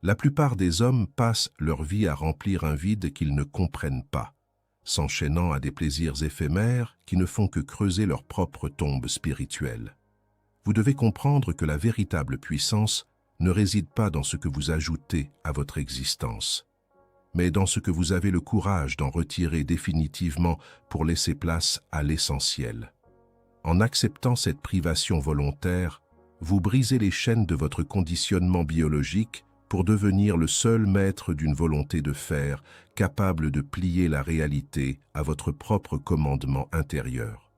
La plupart des hommes passent leur vie à remplir un vide qu'ils ne comprennent pas, s'enchaînant à des plaisirs éphémères qui ne font que creuser leur propre tombe spirituelle. Vous devez comprendre que la véritable puissance ne réside pas dans ce que vous ajoutez à votre existence, mais dans ce que vous avez le courage d'en retirer définitivement pour laisser place à l'essentiel. En acceptant cette privation volontaire, vous brisez les chaînes de votre conditionnement biologique pour devenir le seul maître d'une volonté de faire, capable de plier la réalité à votre propre commandement intérieur.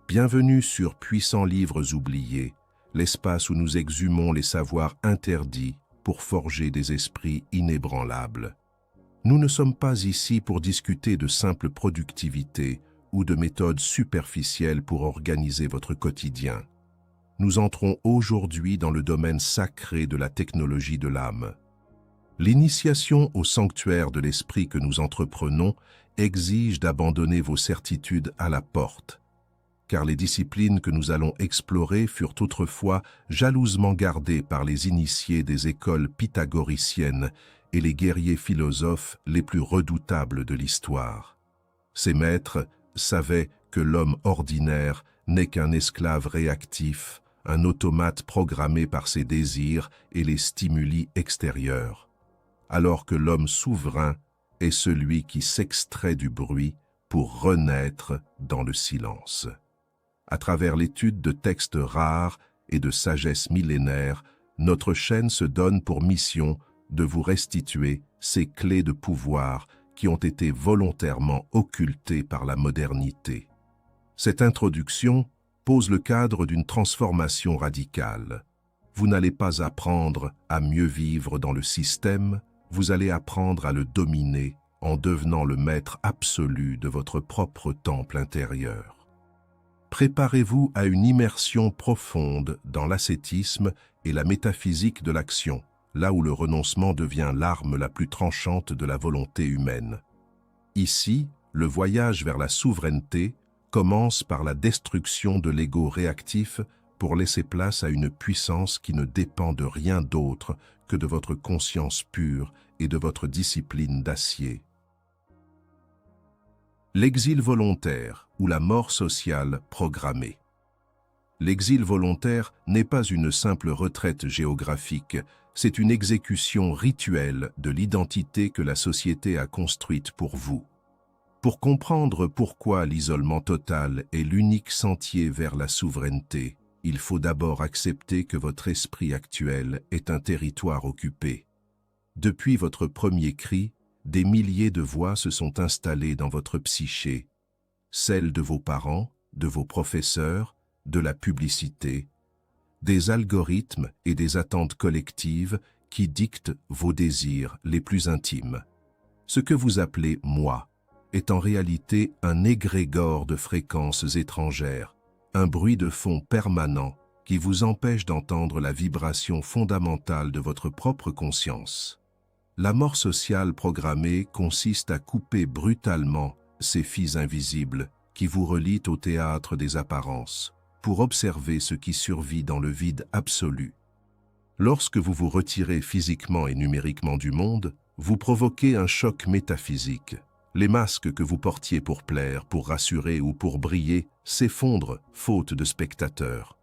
Bienvenue sur Puissants Livres Oubliés, l'espace où nous exhumons les savoirs interdits pour forger des esprits inébranlables. Nous ne sommes pas ici pour discuter de simple productivité ou de méthodes superficielles pour organiser votre quotidien. Nous entrons aujourd'hui dans le domaine sacré de la technologie de l'âme. L'initiation au sanctuaire de l'esprit que nous entreprenons exige d'abandonner vos certitudes à la porte, car les disciplines que nous allons explorer furent autrefois jalousement gardées par les initiés des écoles pythagoriciennes et les guerriers philosophes les plus redoutables de l'histoire. Ces maîtres savaient que l'homme ordinaire n'est qu'un esclave réactif, un automate programmé par ses désirs et les stimuli extérieurs, alors que l'homme souverain est celui qui s'extrait du bruit pour renaître dans le silence. À travers l'étude de textes rares et de sagesse millénaire, notre chaîne se donne pour mission de vous restituer ces clés de pouvoir qui ont été volontairement occultées par la modernité. Cette introduction pose le cadre d'une transformation radicale. Vous n'allez pas apprendre à mieux vivre dans le système, vous allez apprendre à le dominer en devenant le maître absolu de votre propre temple intérieur. Préparez-vous à une immersion profonde dans l'ascétisme et la métaphysique de l'action, là où le renoncement devient l'arme la plus tranchante de la volonté humaine. Ici, le voyage vers la souveraineté commence par la destruction de l'ego réactif pour laisser place à une puissance qui ne dépend de rien d'autre que de votre conscience pure et de votre discipline d'acier. L'exil volontaire ou la mort sociale programmée. L'exil volontaire n'est pas une simple retraite géographique, c'est une exécution rituelle de l'identité que la société a construite pour vous. Pour comprendre pourquoi l'isolement total est l'unique sentier vers la souveraineté, il faut d'abord accepter que votre esprit actuel est un territoire occupé. Depuis votre premier cri, des milliers de voix se sont installées dans votre psyché, celles de vos parents, de vos professeurs, de la publicité, des algorithmes et des attentes collectives qui dictent vos désirs les plus intimes. Ce que vous appelez « moi » est en réalité un égrégore de fréquences étrangères, un bruit de fond permanent qui vous empêche d'entendre la vibration fondamentale de votre propre conscience. La mort sociale programmée consiste à couper brutalement ces fils invisibles qui vous relient au théâtre des apparences, pour observer ce qui survit dans le vide absolu. Lorsque vous vous retirez physiquement et numériquement du monde, vous provoquez un choc métaphysique. Les masques que vous portiez pour plaire, pour rassurer ou pour briller s'effondrent faute de spectateurs.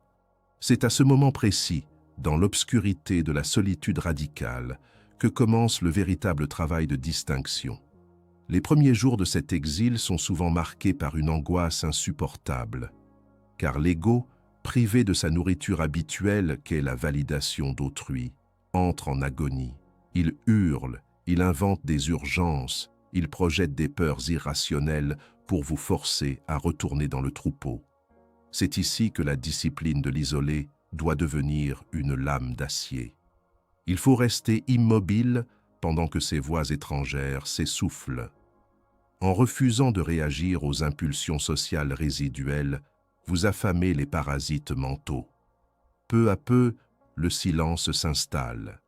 C'est à ce moment précis, dans l'obscurité de la solitude radicale, que commence le véritable travail de distinction. Les premiers jours de cet exil sont souvent marqués par une angoisse insupportable, car l'ego, privé de sa nourriture habituelle qu'est la validation d'autrui, entre en agonie. Il hurle, il invente des urgences, il projette des peurs irrationnelles pour vous forcer à retourner dans le troupeau. C'est ici que la discipline de l'isolé doit devenir une lame d'acier. Il faut rester immobile pendant que ces voix étrangères s'essoufflent. En refusant de réagir aux impulsions sociales résiduelles, vous affamez les parasites mentaux. Peu à peu, le silence s'installe.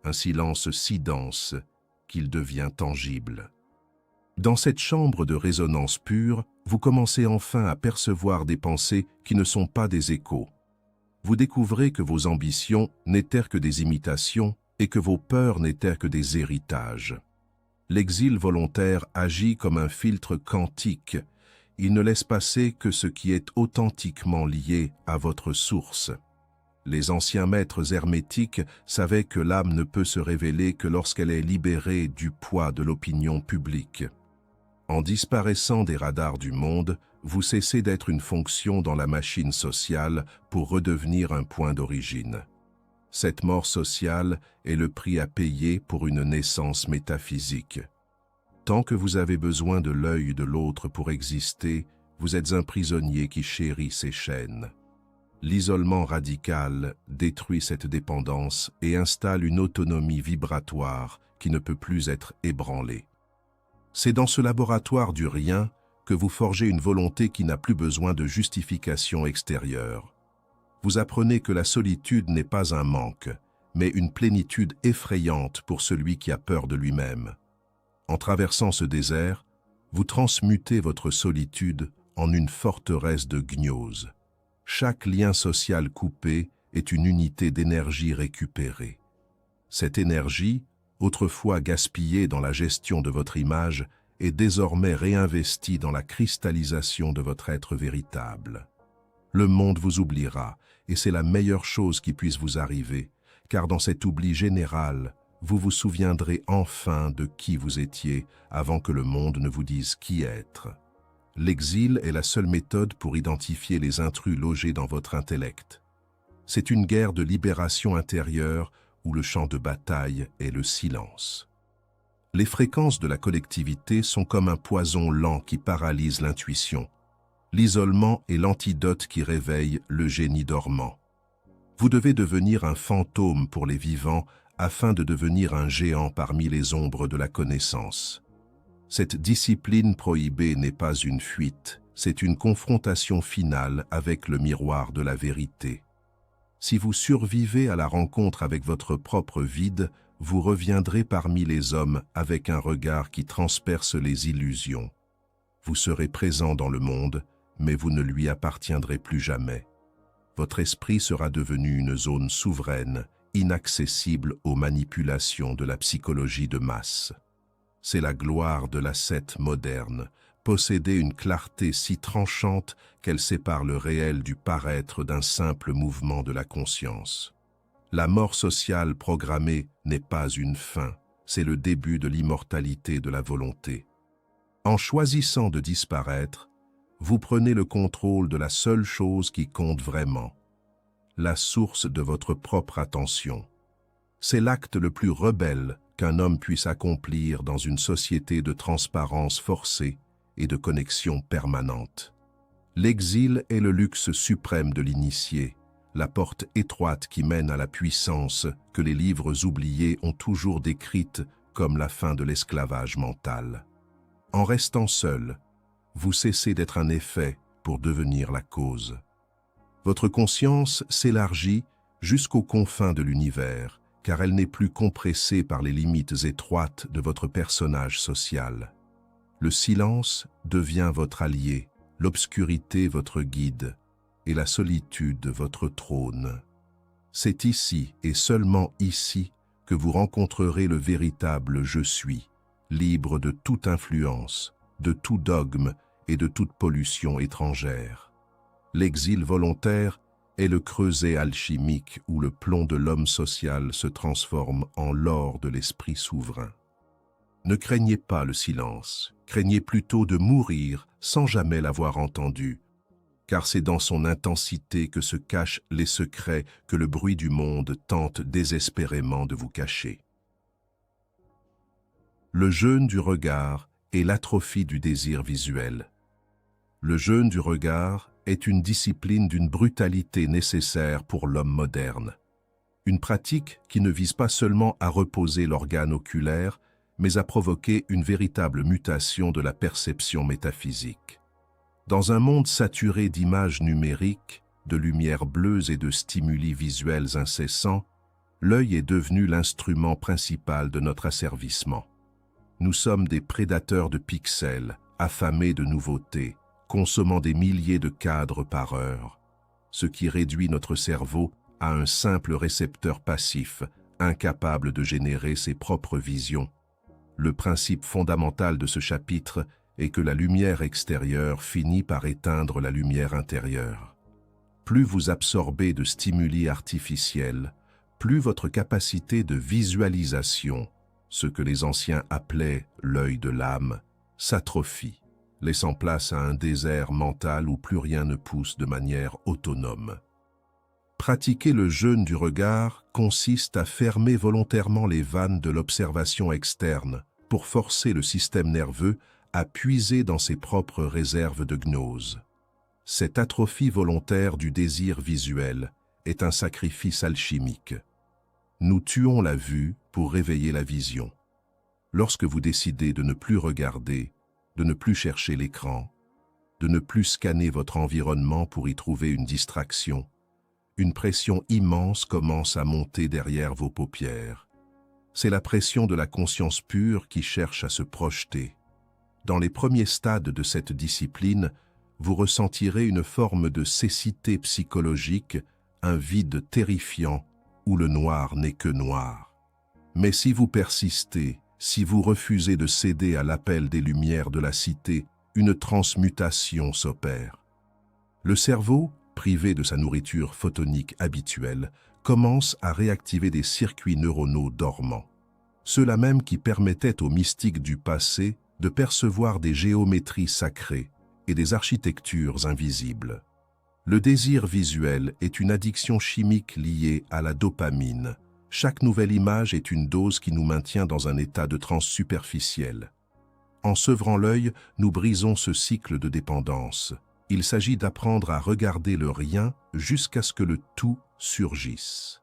Un silence si dense qu'il devient tangible. Dans cette chambre de résonance pure, vous commencez enfin à percevoir des pensées qui ne sont pas des échos. Vous découvrez que vos ambitions n'étaient que des imitations, et que vos peurs n'étaient que des héritages. L'exil volontaire agit comme un filtre quantique. Il ne laisse passer que ce qui est authentiquement lié à votre source. Les anciens maîtres hermétiques savaient que l'âme ne peut se révéler que lorsqu'elle est libérée du poids de l'opinion publique. En disparaissant des radars du monde, vous cessez d'être une fonction dans la machine sociale pour redevenir un point d'origine. Cette mort sociale est le prix à payer pour une naissance métaphysique. Tant que vous avez besoin de l'œil de l'autre pour exister, vous êtes un prisonnier qui chérit ses chaînes. L'isolement radical détruit cette dépendance et installe une autonomie vibratoire qui ne peut plus être ébranlée. C'est dans ce laboratoire du rien que vous forgez une volonté qui n'a plus besoin de justification extérieure. Vous apprenez que la solitude n'est pas un manque, mais une plénitude effrayante pour celui qui a peur de lui-même. En traversant ce désert, vous transmutez votre solitude en une forteresse de gnose. Chaque lien social coupé est une unité d'énergie récupérée. Cette énergie, autrefois gaspillée dans la gestion de votre image, est désormais réinvestie dans la cristallisation de votre être véritable. Le monde vous oubliera, et c'est la meilleure chose qui puisse vous arriver, car dans cet oubli général, vous vous souviendrez enfin de qui vous étiez avant que le monde ne vous dise qui être. L'exil est la seule méthode pour identifier les intrus logés dans votre intellect. C'est une guerre de libération intérieure où le champ de bataille est le silence. Les fréquences de la collectivité sont comme un poison lent qui paralyse l'intuition. L'isolement est l'antidote qui réveille le génie dormant. Vous devez devenir un fantôme pour les vivants afin de devenir un géant parmi les ombres de la connaissance. Cette discipline prohibée n'est pas une fuite, c'est une confrontation finale avec le miroir de la vérité. Si vous survivez à la rencontre avec votre propre vide, vous reviendrez parmi les hommes avec un regard qui transperce les illusions. Vous serez présent dans le monde, mais vous ne lui appartiendrez plus jamais. Votre esprit sera devenu une zone souveraine, inaccessible aux manipulations de la psychologie de masse. C'est la gloire de l'ascète moderne, posséder une clarté si tranchante qu'elle sépare le réel du paraître d'un simple mouvement de la conscience. La mort sociale programmée n'est pas une fin, c'est le début de l'immortalité de la volonté. En choisissant de disparaître, vous prenez le contrôle de la seule chose qui compte vraiment, la source de votre propre attention. C'est l'acte le plus rebelle qu'un homme puisse accomplir dans une société de transparence forcée et de connexion permanente. L'exil est le luxe suprême de l'initié, la porte étroite qui mène à la puissance que les livres oubliés ont toujours décrite comme la fin de l'esclavage mental. En restant seul, vous cessez d'être un effet pour devenir la cause. Votre conscience s'élargit jusqu'aux confins de l'univers, car elle n'est plus compressée par les limites étroites de votre personnage social. Le silence devient votre allié, l'obscurité votre guide, et la solitude votre trône. C'est ici, et seulement ici, que vous rencontrerez le véritable « je suis », libre de toute influence, de tout dogme et de toute pollution étrangère. L'exil volontaire est le creuset alchimique où le plomb de l'homme social se transforme en l'or de l'esprit souverain. Ne craignez pas le silence, craignez plutôt de mourir sans jamais l'avoir entendu, car c'est dans son intensité que se cachent les secrets que le bruit du monde tente désespérément de vous cacher. Le jeûne du regard est l'atrophie du désir visuel. Le jeûne du regard est une discipline d'une brutalité nécessaire pour l'homme moderne. Une pratique qui ne vise pas seulement à reposer l'organe oculaire, mais à provoquer une véritable mutation de la perception métaphysique. Dans un monde saturé d'images numériques, de lumières bleues et de stimuli visuels incessants, l'œil est devenu l'instrument principal de notre asservissement. Nous sommes des prédateurs de pixels, affamés de nouveautés, consommant des milliers de cadres par heure, ce qui réduit notre cerveau à un simple récepteur passif, incapable de générer ses propres visions. Le principe fondamental de ce chapitre est que la lumière extérieure finit par éteindre la lumière intérieure. Plus vous absorbez de stimuli artificiels, plus votre capacité de visualisation, ce que les anciens appelaient l'œil de l'âme, s'atrophie, laissant place à un désert mental où plus rien ne pousse de manière autonome. Pratiquer le jeûne du regard consiste à fermer volontairement les vannes de l'observation externe pour forcer le système nerveux à puiser dans ses propres réserves de gnose. Cette atrophie volontaire du désir visuel est un sacrifice alchimique. Nous tuons la vue pour réveiller la vision. Lorsque vous décidez de ne plus regarder, de ne plus chercher l'écran, de ne plus scanner votre environnement pour y trouver une distraction, une pression immense commence à monter derrière vos paupières. C'est la pression de la conscience pure qui cherche à se projeter. Dans les premiers stades de cette discipline, vous ressentirez une forme de cécité psychologique, un vide terrifiant où le noir n'est que noir. Mais si vous persistez, si vous refusez de céder à l'appel des lumières de la cité, une transmutation s'opère. Le cerveau, privé de sa nourriture photonique habituelle, commence à réactiver des circuits neuronaux dormants. Ceux-là même qui permettaient aux mystiques du passé de percevoir des géométries sacrées et des architectures invisibles. Le désir visuel est une addiction chimique liée à la dopamine. Chaque nouvelle image est une dose qui nous maintient dans un état de transe superficielle. En sevrant l'œil, nous brisons ce cycle de dépendance. Il s'agit d'apprendre à regarder le rien jusqu'à ce que le tout surgisse.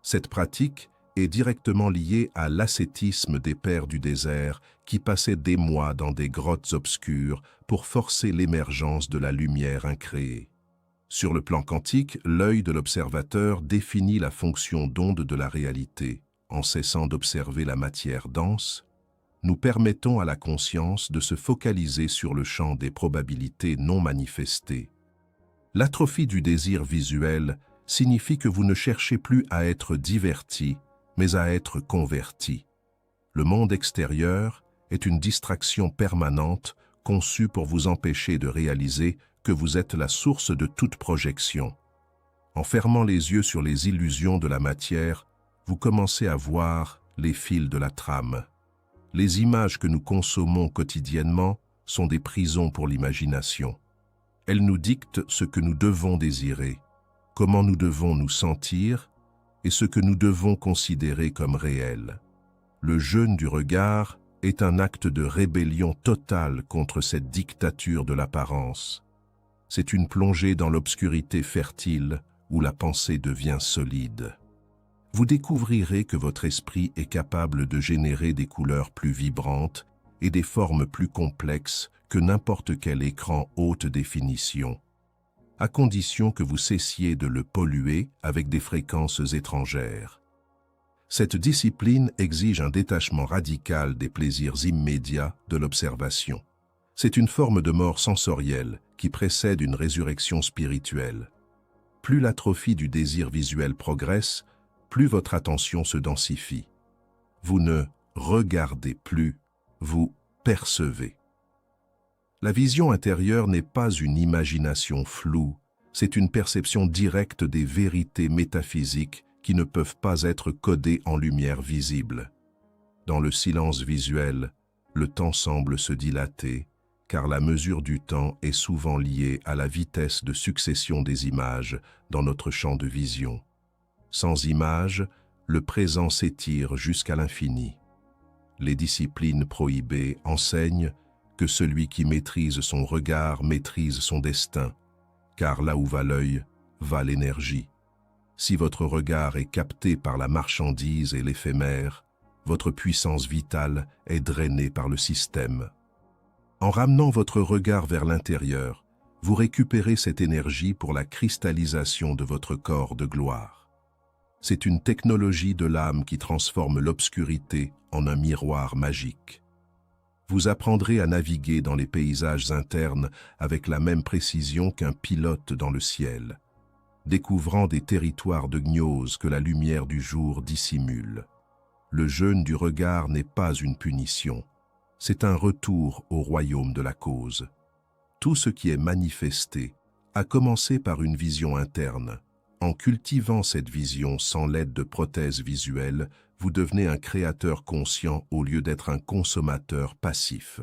Cette pratique est directement liée à l'ascétisme des pères du désert qui passaient des mois dans des grottes obscures pour forcer l'émergence de la lumière incréée. Sur le plan quantique, l'œil de l'observateur définit la fonction d'onde de la réalité. En cessant d'observer la matière dense, nous permettons à la conscience de se focaliser sur le champ des probabilités non manifestées. L'atrophie du désir visuel signifie que vous ne cherchez plus à être diverti, mais à être converti. Le monde extérieur est une distraction permanente conçue pour vous empêcher de réaliser que vous êtes la source de toute projection. En fermant les yeux sur les illusions de la matière, vous commencez à voir les fils de la trame. Les images que nous consommons quotidiennement sont des prisons pour l'imagination. Elles nous dictent ce que nous devons désirer, comment nous devons nous sentir et ce que nous devons considérer comme réel. Le jeûne du regard est un acte de rébellion totale contre cette dictature de l'apparence. C'est une plongée dans l'obscurité fertile où la pensée devient solide. Vous découvrirez que votre esprit est capable de générer des couleurs plus vibrantes et des formes plus complexes que n'importe quel écran haute définition, à condition que vous cessiez de le polluer avec des fréquences étrangères. Cette discipline exige un détachement radical des plaisirs immédiats de l'observation. C'est une forme de mort sensorielle qui précède une résurrection spirituelle. Plus l'atrophie du désir visuel progresse, plus votre attention se densifie. Vous ne regardez plus, vous percevez. La vision intérieure n'est pas une imagination floue, c'est une perception directe des vérités métaphysiques qui ne peuvent pas être codées en lumière visible. Dans le silence visuel, le temps semble se dilater, car la mesure du temps est souvent liée à la vitesse de succession des images dans notre champ de vision. Sans images, le présent s'étire jusqu'à l'infini. Les disciplines prohibées enseignent que celui qui maîtrise son regard maîtrise son destin, car là où va l'œil, va l'énergie. Si votre regard est capté par la marchandise et l'éphémère, votre puissance vitale est drainée par le système. En ramenant votre regard vers l'intérieur, vous récupérez cette énergie pour la cristallisation de votre corps de gloire. C'est une technologie de l'âme qui transforme l'obscurité en un miroir magique. Vous apprendrez à naviguer dans les paysages internes avec la même précision qu'un pilote dans le ciel. découvrant des territoires de gnose que la lumière du jour dissimule. Le jeûne du regard n'est pas une punition, c'est un retour au royaume de la cause. Tout ce qui est manifesté a commencé par une vision interne. En cultivant cette vision sans l'aide de prothèses visuelles, vous devenez un créateur conscient au lieu d'être un consommateur passif.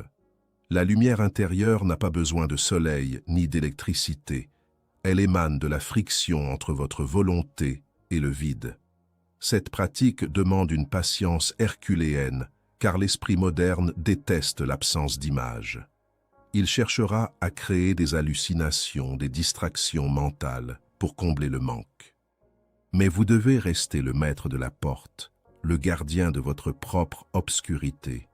La lumière intérieure n'a pas besoin de soleil ni d'électricité. Elle émane de la friction entre votre volonté et le vide. Cette pratique demande une patience herculéenne, car l'esprit moderne déteste l'absence d'image. Il cherchera à créer des hallucinations, des distractions mentales pour combler le manque. Mais vous devez rester le maître de la porte, le gardien de votre propre obscurité.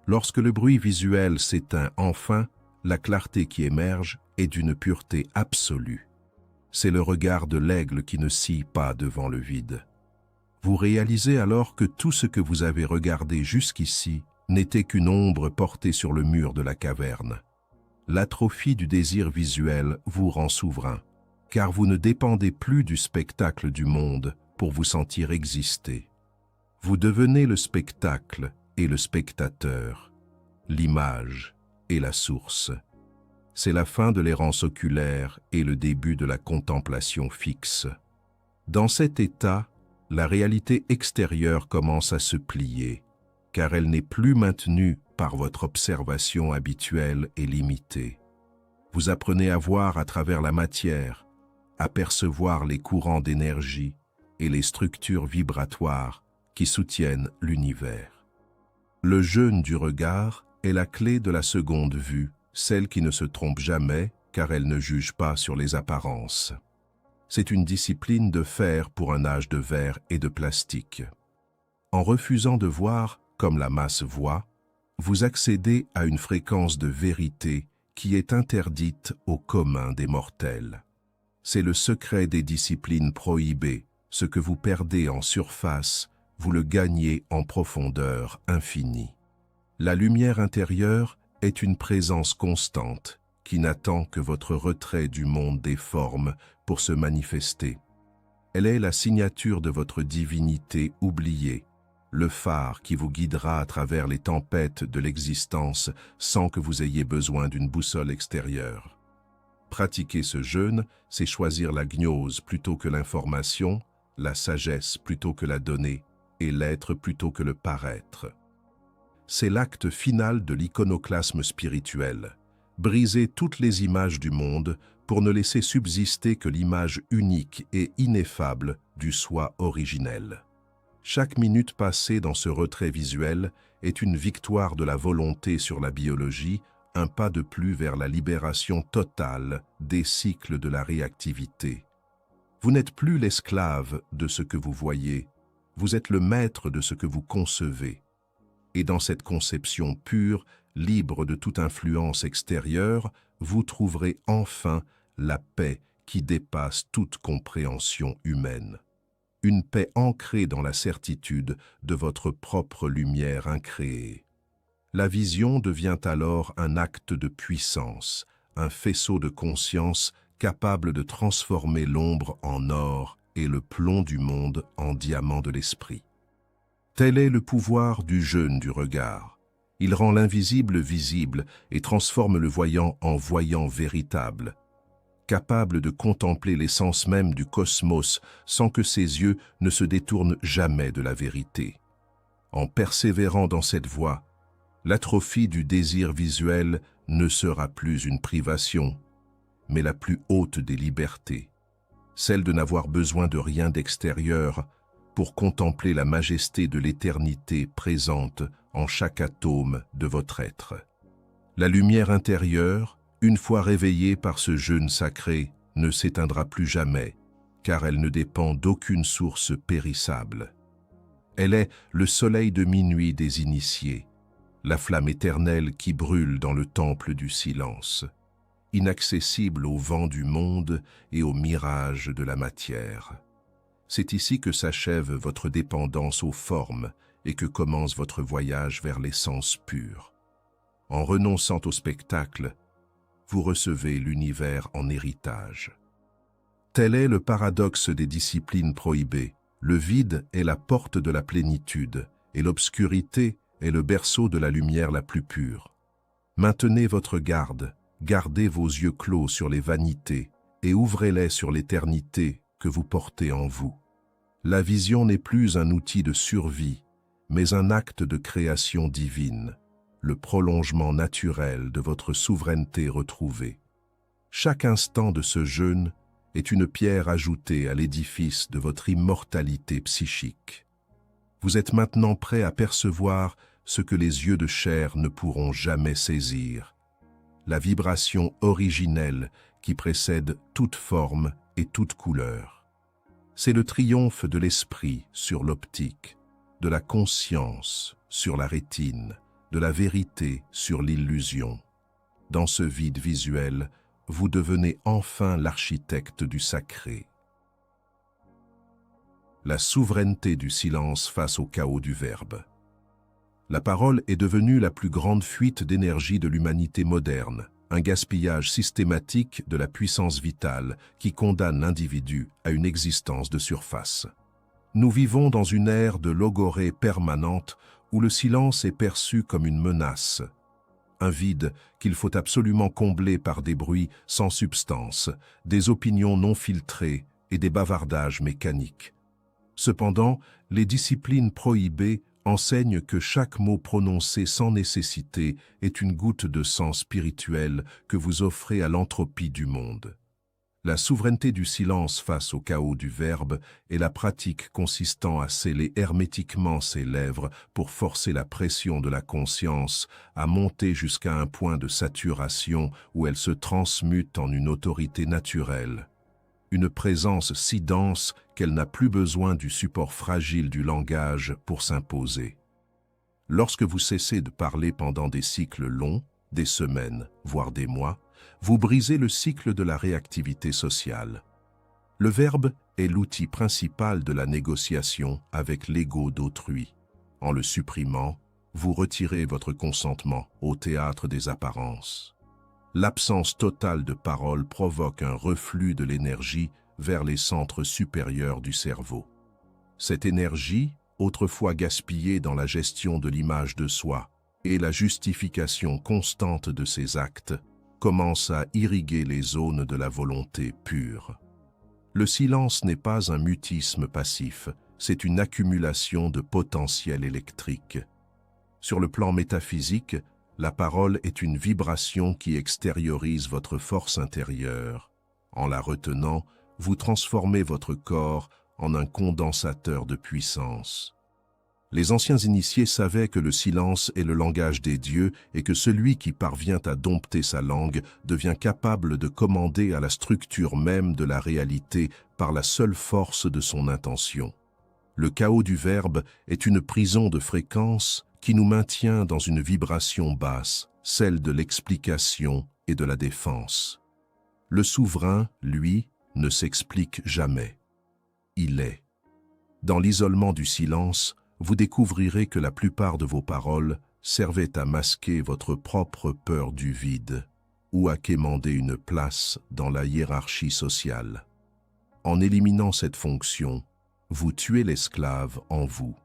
Lorsque le bruit visuel s'éteint enfin, la clarté qui émerge est d'une pureté absolue. C'est le regard de l'aigle qui ne scie pas devant le vide. Vous réalisez alors que tout ce que vous avez regardé jusqu'ici n'était qu'une ombre portée sur le mur de la caverne. L'atrophie du désir visuel vous rend souverain, car vous ne dépendez plus du spectacle du monde pour vous sentir exister. Vous devenez le spectacle et le spectateur, l'image et la source. C'est la fin de l'errance oculaire et le début de la contemplation fixe. Dans cet état, la réalité extérieure commence à se plier, car elle n'est plus maintenue par votre observation habituelle et limitée. Vous apprenez à voir à travers la matière, à percevoir les courants d'énergie et les structures vibratoires qui soutiennent l'univers. Le jeûne du regard est la clé de la seconde vue, celle qui ne se trompe jamais car elle ne juge pas sur les apparences. C'est une discipline de fer pour un âge de verre et de plastique. En refusant de voir comme la masse voit, vous accédez à une fréquence de vérité qui est interdite au commun des mortels. C'est le secret des disciplines prohibées. Ce que vous perdez en surface, vous le gagnez en profondeur infinie. La lumière intérieure est une présence constante qui n'attend que votre retrait du monde des formes pour se manifester. Elle est la signature de votre divinité oubliée, le phare qui vous guidera à travers les tempêtes de l'existence sans que vous ayez besoin d'une boussole extérieure. Pratiquer ce jeûne, c'est choisir la gnose plutôt que l'information, la sagesse plutôt que la donnée, et l'être plutôt que le paraître. C'est l'acte final de l'iconoclasme spirituel, briser toutes les images du monde pour ne laisser subsister que l'image unique et ineffable du soi originel. Chaque minute passée dans ce retrait visuel est une victoire de la volonté sur la biologie, un pas de plus vers la libération totale des cycles de la réactivité. Vous n'êtes plus l'esclave de ce que vous voyez, vous êtes le maître de ce que vous concevez. Et dans cette conception pure, libre de toute influence extérieure, vous trouverez enfin la paix qui dépasse toute compréhension humaine. Une paix ancrée dans la certitude de votre propre lumière incréée. La vision devient alors un acte de puissance, un faisceau de conscience capable de transformer l'ombre en or et le plomb du monde en diamant de l'esprit. Tel est le pouvoir du jeûne du regard. Il rend l'invisible visible et transforme le voyant en voyant véritable, capable de contempler l'essence même du cosmos sans que ses yeux ne se détournent jamais de la vérité. En persévérant dans cette voie, l'atrophie du désir visuel ne sera plus une privation, mais la plus haute des libertés, celle de n'avoir besoin de rien d'extérieur pour contempler la majesté de l'éternité présente en chaque atome de votre être. La lumière intérieure, une fois réveillée par ce jeûne sacré, ne s'éteindra plus jamais, car elle ne dépend d'aucune source périssable. Elle est le soleil de minuit des initiés, la flamme éternelle qui brûle dans le temple du silence, inaccessible au vent du monde et au mirage de la matière. C'est ici que s'achève votre dépendance aux formes et que commence votre voyage vers l'essence pure. En renonçant au spectacle, vous recevez l'univers en héritage. Tel est le paradoxe des disciplines prohibées. Le vide est la porte de la plénitude, et l'obscurité est le berceau de la lumière la plus pure. Maintenez votre garde, gardez vos yeux clos sur les vanités, et ouvrez-les sur l'éternité que vous portez en vous. La vision n'est plus un outil de survie, mais un acte de création divine, le prolongement naturel de votre souveraineté retrouvée. Chaque instant de ce jeûne est une pierre ajoutée à l'édifice de votre immortalité psychique. Vous êtes maintenant prêt à percevoir ce que les yeux de chair ne pourront jamais saisir, la vibration originelle qui précède toute forme et toute couleur. C'est le triomphe de l'esprit sur l'optique, de la conscience sur la rétine, de la vérité sur l'illusion. Dans ce vide visuel, vous devenez enfin l'architecte du sacré. La souveraineté du silence face au chaos du verbe. La parole est devenue la plus grande fuite d'énergie de l'humanité moderne, un gaspillage systématique de la puissance vitale qui condamne l'individu à une existence de surface. Nous vivons dans une ère de logorée permanente où le silence est perçu comme une menace, un vide qu'il faut absolument combler par des bruits sans substance, des opinions non filtrées et des bavardages mécaniques. Cependant, les disciplines prohibées enseignent que chaque mot prononcé sans nécessité est une goutte de sang spirituel que vous offrez à l'entropie du monde. La souveraineté du silence face au chaos du verbe est la pratique consistant à sceller hermétiquement ses lèvres pour forcer la pression de la conscience à monter jusqu'à un point de saturation où elle se transmute en une autorité naturelle. Une présence si dense qu'elle n'a plus besoin du support fragile du langage pour s'imposer. Lorsque vous cessez de parler pendant des cycles longs, des semaines, voire des mois, vous brisez le cycle de la réactivité sociale. Le verbe est l'outil principal de la négociation avec l'ego d'autrui. En le supprimant, vous retirez votre consentement au théâtre des apparences. L'absence totale de parole provoque un reflux de l'énergie vers les centres supérieurs du cerveau. Cette énergie, autrefois gaspillée dans la gestion de l'image de soi et la justification constante de ses actes, commence à irriguer les zones de la volonté pure. Le silence n'est pas un mutisme passif, c'est une accumulation de potentiel électrique. Sur le plan métaphysique, la parole est une vibration qui extériorise votre force intérieure. En la retenant, vous transformez votre corps en un condensateur de puissance. Les anciens initiés savaient que le silence est le langage des dieux et que celui qui parvient à dompter sa langue devient capable de commander à la structure même de la réalité par la seule force de son intention. Le chaos du verbe est une prison de fréquences qui nous maintient dans une vibration basse, celle de l'explication et de la défense. Le souverain, lui, ne s'explique jamais. Il est. Dans l'isolement du silence, vous découvrirez que la plupart de vos paroles servaient à masquer votre propre peur du vide ou à quémander une place dans la hiérarchie sociale. En éliminant cette fonction, vous tuez l'esclave en vous.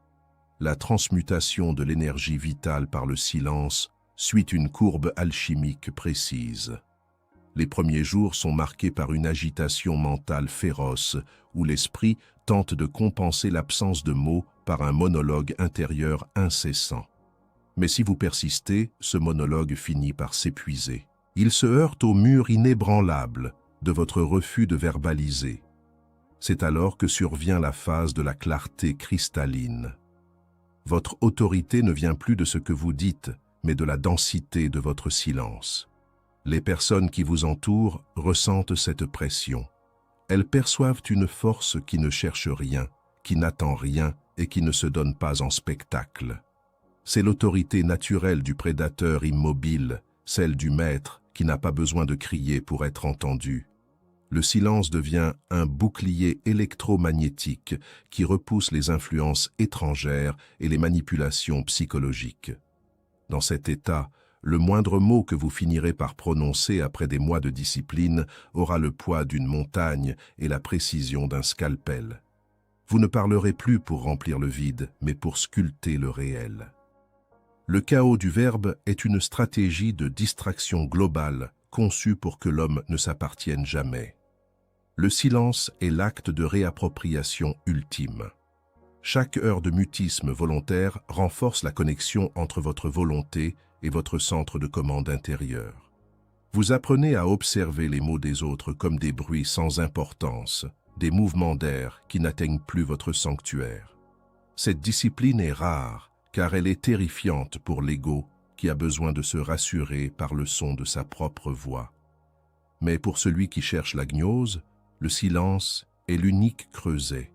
La transmutation de l'énergie vitale par le silence suit une courbe alchimique précise. Les premiers jours sont marqués par une agitation mentale féroce où l'esprit tente de compenser l'absence de mots par un monologue intérieur incessant. Mais si vous persistez, ce monologue finit par s'épuiser. Il se heurte au mur inébranlable de votre refus de verbaliser. C'est alors que survient la phase de la clarté cristalline. Votre autorité ne vient plus de ce que vous dites, mais de la densité de votre silence. Les personnes qui vous entourent ressentent cette pression. Elles perçoivent une force qui ne cherche rien, qui n'attend rien et qui ne se donne pas en spectacle. C'est l'autorité naturelle du prédateur immobile, celle du maître qui n'a pas besoin de crier pour être entendu. Le silence devient un bouclier électromagnétique qui repousse les influences étrangères et les manipulations psychologiques. Dans cet état, Le moindre mot que vous finirez par prononcer après des mois de discipline aura le poids d'une montagne et la précision d'un scalpel. Vous ne parlerez plus pour remplir le vide, mais pour sculpter le réel. Le chaos du verbe est une stratégie de distraction globale conçue pour que l'homme ne s'appartienne jamais. Le silence est l'acte de réappropriation ultime. Chaque heure de mutisme volontaire renforce la connexion entre votre volonté et votre centre de commande intérieur. Vous apprenez à observer les mots des autres comme des bruits sans importance, des mouvements d'air qui n'atteignent plus votre sanctuaire. Cette discipline est rare, car elle est terrifiante pour l'ego qui a besoin de se rassurer par le son de sa propre voix. Mais pour celui qui cherche la gnose, le silence est l'unique creuset.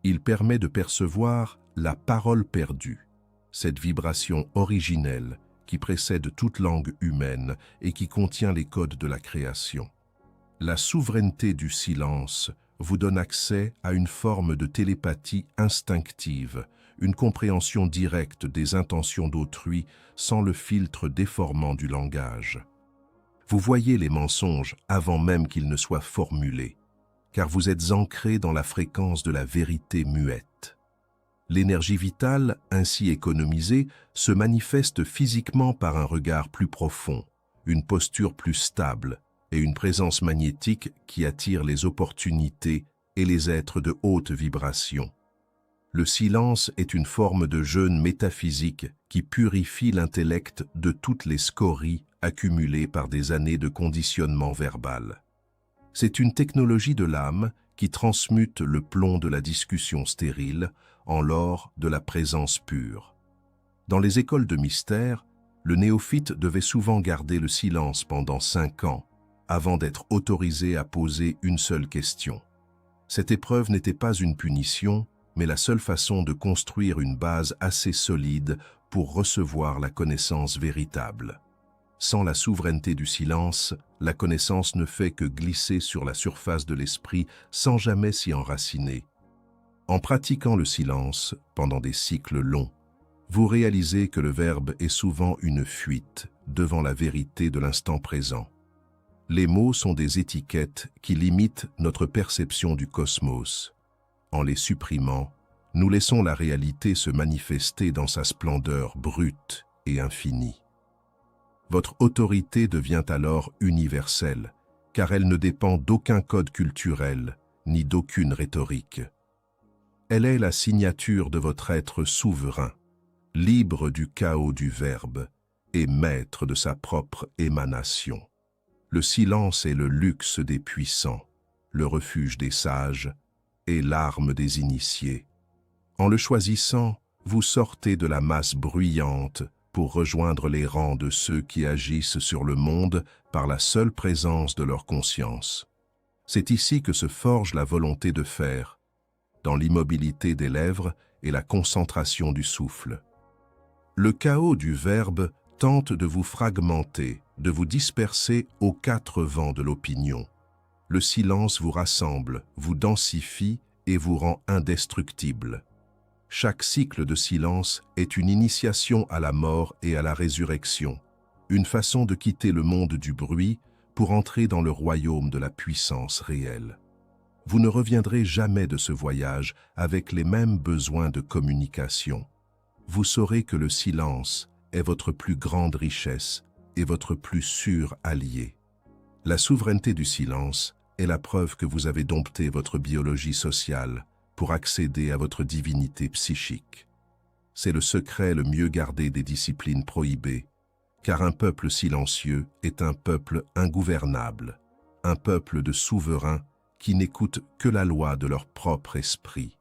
Il permet de percevoir la parole perdue, cette vibration originelle qui précède toute langue humaine et qui contient les codes de la création. La souveraineté du silence vous donne accès à une forme de télépathie instinctive, une compréhension directe des intentions d'autrui sans le filtre déformant du langage. Vous voyez les mensonges avant même qu'ils ne soient formulés, car vous êtes ancré dans la fréquence de la vérité muette. L'énergie vitale, ainsi économisée, se manifeste physiquement par un regard plus profond, une posture plus stable et une présence magnétique qui attire les opportunités et les êtres de haute vibration. Le silence est une forme de jeûne métaphysique qui purifie l'intellect de toutes les scories accumulées par des années de conditionnement verbal. C'est une technologie de l'âme qui transmute le plomb de la discussion stérile en l'or de la présence pure. Dans les écoles de mystère, le néophyte devait souvent garder le silence pendant 5 ans avant d'être autorisé à poser une seule question. Cette épreuve n'était pas une punition, mais la seule façon de construire une base assez solide pour recevoir la connaissance véritable. Sans la souveraineté du silence, la connaissance ne fait que glisser sur la surface de l'esprit sans jamais s'y enraciner. En pratiquant le silence pendant des cycles longs, vous réalisez que le verbe est souvent une fuite devant la vérité de l'instant présent. Les mots sont des étiquettes qui limitent notre perception du cosmos. En les supprimant, nous laissons la réalité se manifester dans sa splendeur brute et infinie. Votre autorité devient alors universelle, car elle ne dépend d'aucun code culturel, ni d'aucune rhétorique. Elle est la signature de votre être souverain, libre du chaos du verbe et maître de sa propre émanation. Le silence est le luxe des puissants, le refuge des sages et l'arme des initiés. En le choisissant, vous sortez de la masse bruyante pour rejoindre les rangs de ceux qui agissent sur le monde par la seule présence de leur conscience. C'est ici que se forge la volonté de faire, dans l'immobilité des lèvres et la concentration du souffle. Le chaos du verbe tente de vous fragmenter, de vous disperser aux 4 vents de l'opinion. Le silence vous rassemble, vous densifie et vous rend indestructible. Chaque cycle de silence est une initiation à la mort et à la résurrection, une façon de quitter le monde du bruit pour entrer dans le royaume de la puissance réelle. Vous ne reviendrez jamais de ce voyage avec les mêmes besoins de communication. Vous saurez que le silence est votre plus grande richesse et votre plus sûr allié. La souveraineté du silence est la preuve que vous avez dompté votre biologie sociale pour accéder à votre divinité psychique. C'est le secret le mieux gardé des disciplines prohibées, car un peuple silencieux est un peuple ingouvernable, un peuple de souverains qui n'écoutent que la loi de leur propre esprit.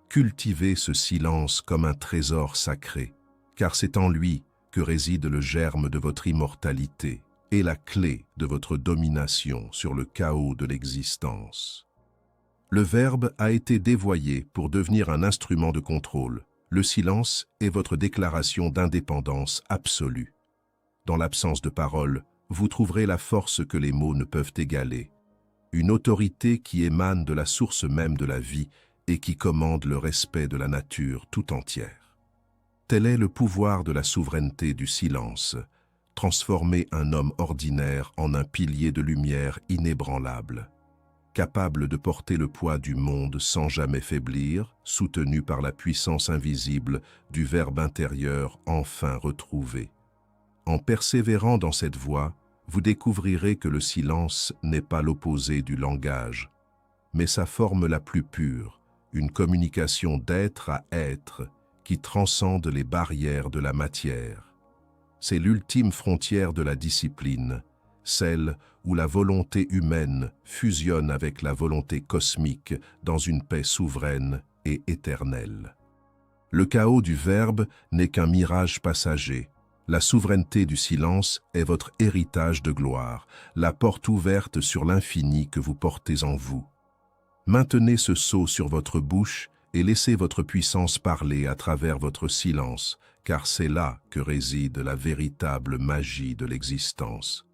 Cultivez ce silence comme un trésor sacré, car c'est en lui que réside le germe de votre immortalité et la clé de votre domination sur le chaos de l'existence. Le verbe a été dévoyé pour devenir un instrument de contrôle. Le silence est votre déclaration d'indépendance absolue. Dans l'absence de parole, vous trouverez la force que les mots ne peuvent égaler. Une autorité qui émane de la source même de la vie et qui commande le respect de la nature tout entière. Tel est le pouvoir de la souveraineté du silence, transformer un homme ordinaire en un pilier de lumière inébranlable, capable de porter le poids du monde sans jamais faiblir, soutenu par la puissance invisible du Verbe intérieur enfin retrouvé. En persévérant dans cette voie, vous découvrirez que le silence n'est pas l'opposé du langage, mais sa forme la plus pure, une communication d'être à être qui transcende les barrières de la matière. C'est l'ultime frontière de la discipline, celle où la volonté humaine fusionne avec la volonté cosmique dans une paix souveraine et éternelle. Le chaos du Verbe n'est qu'un mirage passager. La souveraineté du silence est votre héritage de gloire, la porte ouverte sur l'infini que vous portez en vous. Maintenez ce sceau sur votre bouche et laissez votre puissance parler à travers votre silence, car c'est là que réside la véritable magie de l'existence.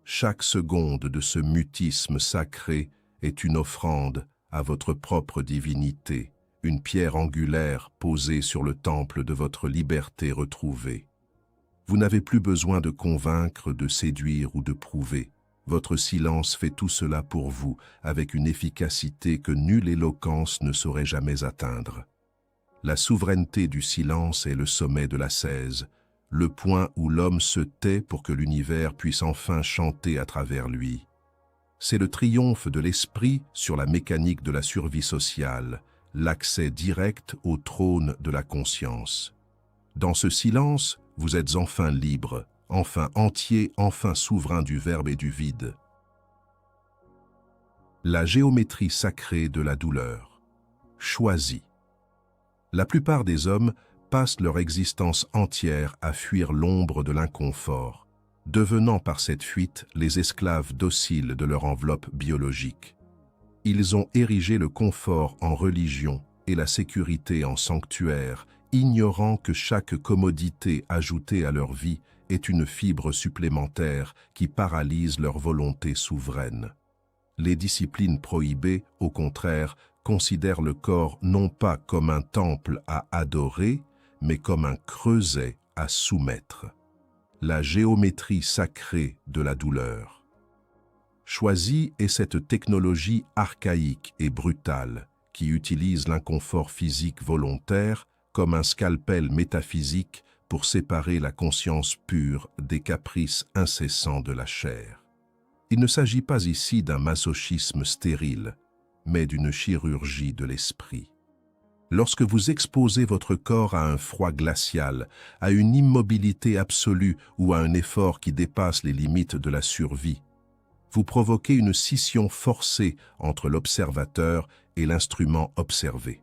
Chaque seconde de ce mutisme sacré est une offrande à votre propre divinité, une pierre angulaire posée sur le temple de votre liberté retrouvée. Vous n'avez plus besoin de convaincre, de séduire ou de prouver. Votre silence fait tout cela pour vous, avec une efficacité que nulle éloquence ne saurait jamais atteindre. La souveraineté du silence est le sommet de l'ascèse, le point où l'homme se tait pour que l'univers puisse enfin chanter à travers lui. C'est le triomphe de l'esprit sur la mécanique de la survie sociale, l'accès direct au trône de la conscience. Dans ce silence, vous êtes enfin libre, enfin entier, enfin souverain du Verbe et du vide. La géométrie sacrée de la douleur. Choisie. La plupart des hommes passent leur existence entière à fuir l'ombre de l'inconfort, devenant par cette fuite les esclaves dociles de leur enveloppe biologique. Ils ont érigé le confort en religion et la sécurité en sanctuaire, ignorant que chaque commodité ajoutée à leur vie est une fibre supplémentaire qui paralyse leur volonté souveraine. Les disciplines prohibées, au contraire, considèrent le corps non pas comme un temple à adorer, mais comme un creuset à soumettre. La géométrie sacrée de la douleur. Choisie est cette technologie archaïque et brutale qui utilise l'inconfort physique volontaire comme un scalpel métaphysique pour séparer la conscience pure des caprices incessants de la chair. Il ne s'agit pas ici d'un masochisme stérile, mais d'une chirurgie de l'esprit. Lorsque vous exposez votre corps à un froid glacial, à une immobilité absolue ou à un effort qui dépasse les limites de la survie, vous provoquez une scission forcée entre l'observateur et l'instrument observé.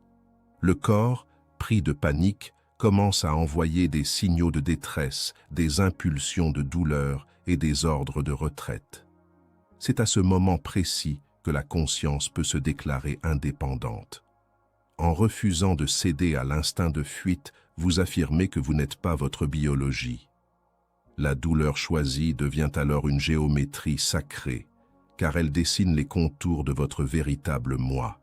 Le corps, pris de panique, commence à envoyer des signaux de détresse, des impulsions de douleur et des ordres de retraite. C'est à ce moment précis que la conscience peut se déclarer indépendante. En refusant de céder à l'instinct de fuite, vous affirmez que vous n'êtes pas votre biologie. La douleur choisie devient alors une géométrie sacrée, car elle dessine les contours de votre véritable moi,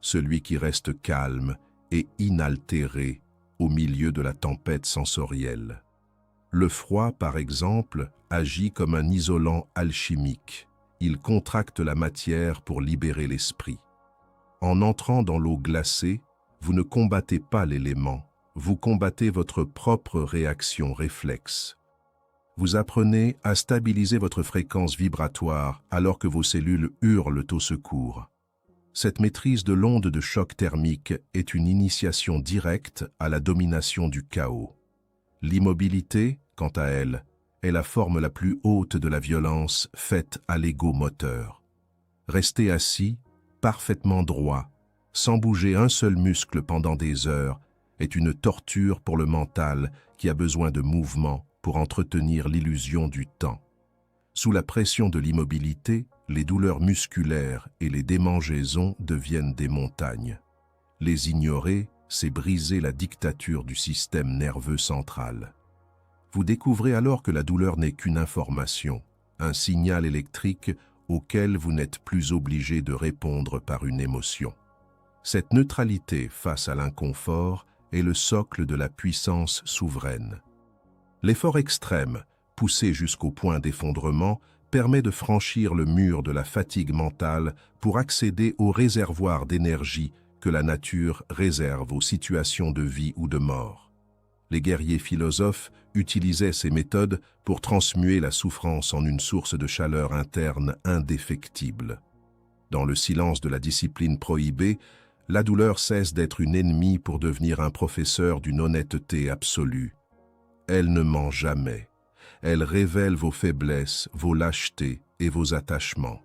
celui qui reste calme et inaltéré au milieu de la tempête sensorielle. Le froid, par exemple, agit comme un isolant alchimique. Il contracte la matière pour libérer l'esprit. En entrant dans l'eau glacée, vous ne combattez pas l'élément, vous combattez votre propre réaction réflexe. Vous apprenez à stabiliser votre fréquence vibratoire alors que vos cellules hurlent au secours. Cette maîtrise de l'onde de choc thermique est une initiation directe à la domination du chaos. L'immobilité, quant à elle, est la forme la plus haute de la violence faite à l'ego moteur. Rester assis, parfaitement droit, sans bouger un seul muscle pendant des heures, est une torture pour le mental qui a besoin de mouvement pour entretenir l'illusion du temps. Sous la pression de l'immobilité, les douleurs musculaires et les démangeaisons deviennent des montagnes. Les ignorer, c'est briser la dictature du système nerveux central. Vous découvrez alors que la douleur n'est qu'une information, un signal électrique auquel vous n'êtes plus obligé de répondre par une émotion. Cette neutralité face à l'inconfort est le socle de la puissance souveraine. L'effort extrême, poussé jusqu'au point d'effondrement, permet de franchir le mur de la fatigue mentale pour accéder au réservoir d'énergie que la nature réserve aux situations de vie ou de mort. Les guerriers philosophes utilisaient ces méthodes pour transmuer la souffrance en une source de chaleur interne indéfectible. Dans le silence de la discipline prohibée, la douleur cesse d'être une ennemie pour devenir un professeur d'une honnêteté absolue. Elle ne ment jamais. Elle révèle vos faiblesses, vos lâchetés et vos attachements.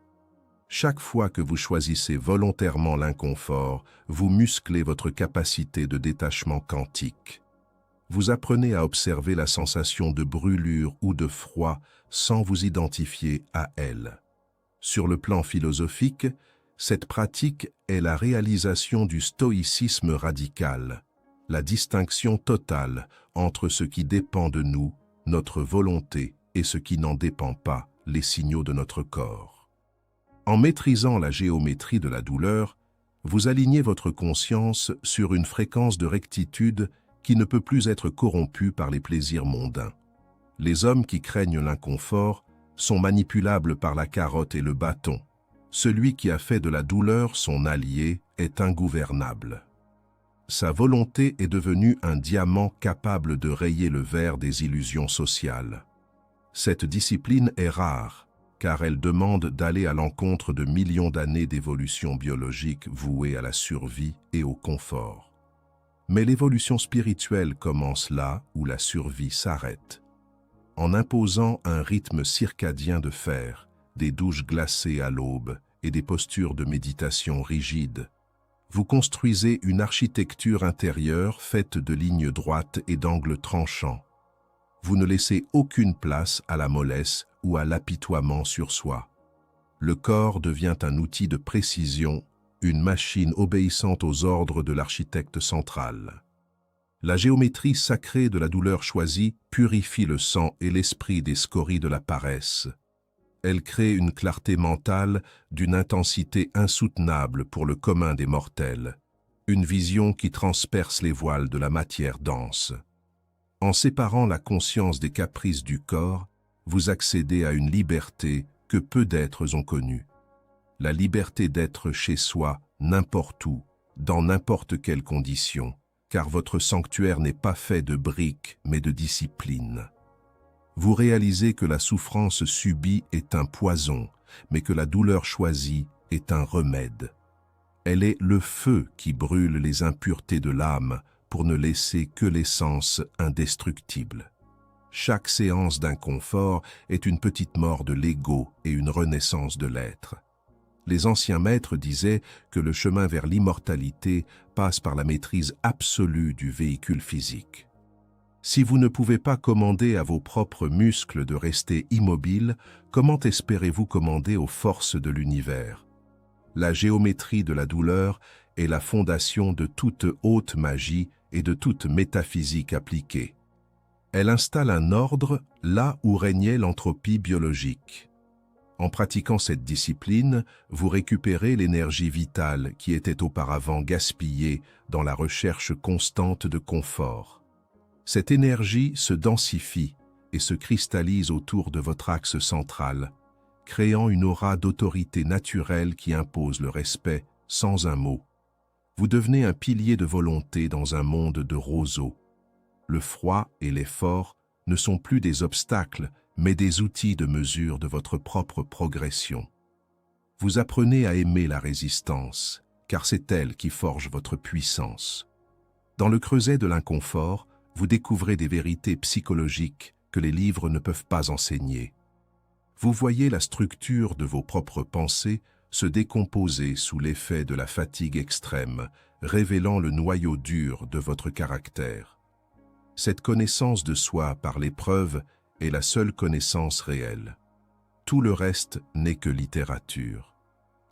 Chaque fois que vous choisissez volontairement l'inconfort, vous musclez votre capacité de détachement quantique. Vous apprenez à observer la sensation de brûlure ou de froid sans vous identifier à elle. Sur le plan philosophique, cette pratique est la réalisation du stoïcisme radical, la distinction totale entre ce qui dépend de nous, notre volonté, et ce qui n'en dépend pas, les signaux de notre corps. En maîtrisant la géométrie de la douleur, vous alignez votre conscience sur une fréquence de rectitude qui ne peut plus être corrompue par les plaisirs mondains. Les hommes qui craignent l'inconfort sont manipulables par la carotte et le bâton. Celui qui a fait de la douleur son allié est ingouvernable. Sa volonté est devenue un diamant capable de rayer le verre des illusions sociales. Cette discipline est rare, car elle demande d'aller à l'encontre de millions d'années d'évolution biologique vouée à la survie et au confort. Mais l'évolution spirituelle commence là où la survie s'arrête. En imposant un rythme circadien de fer, des douches glacées à l'aube et des postures de méditation rigides, vous construisez une architecture intérieure faite de lignes droites et d'angles tranchants. Vous ne laissez aucune place à la mollesse ou à l'apitoiement sur soi. Le corps devient un outil de précision, une machine obéissante aux ordres de l'architecte central. La géométrie sacrée de la douleur choisie purifie le sang et l'esprit des scories de la paresse. Elle crée une clarté mentale d'une intensité insoutenable pour le commun des mortels, une vision qui transperce les voiles de la matière dense. En séparant la conscience des caprices du corps, vous accédez à une liberté que peu d'êtres ont connue. La liberté d'être chez soi, n'importe où, dans n'importe quelle condition, car votre sanctuaire n'est pas fait de briques, mais de discipline. Vous réalisez que la souffrance subie est un poison, mais que la douleur choisie est un remède. Elle est le feu qui brûle les impuretés de l'âme pour ne laisser que l'essence indestructible. Chaque séance d'inconfort est une petite mort de l'ego et une renaissance de l'être. Les anciens maîtres disaient que le chemin vers l'immortalité passe par la maîtrise absolue du véhicule physique. Si vous ne pouvez pas commander à vos propres muscles de rester immobiles, comment espérez-vous commander aux forces de l'univers? La géométrie de la douleur est la fondation de toute haute magie et de toute métaphysique appliquée. Elle installe un ordre là où régnait l'entropie biologique. En pratiquant cette discipline, vous récupérez l'énergie vitale qui était auparavant gaspillée dans la recherche constante de confort. Cette énergie se densifie et se cristallise autour de votre axe central, créant une aura d'autorité naturelle qui impose le respect sans un mot. Vous devenez un pilier de volonté dans un monde de roseaux. Le froid et l'effort ne sont plus des obstacles, mais des outils de mesure de votre propre progression. Vous apprenez à aimer la résistance, car c'est elle qui forge votre puissance. Dans le creuset de l'inconfort, vous découvrez des vérités psychologiques que les livres ne peuvent pas enseigner. Vous voyez la structure de vos propres pensées se décomposer sous l'effet de la fatigue extrême, révélant le noyau dur de votre caractère. Cette connaissance de soi par l'épreuve est la seule connaissance réelle. Tout le reste n'est que littérature.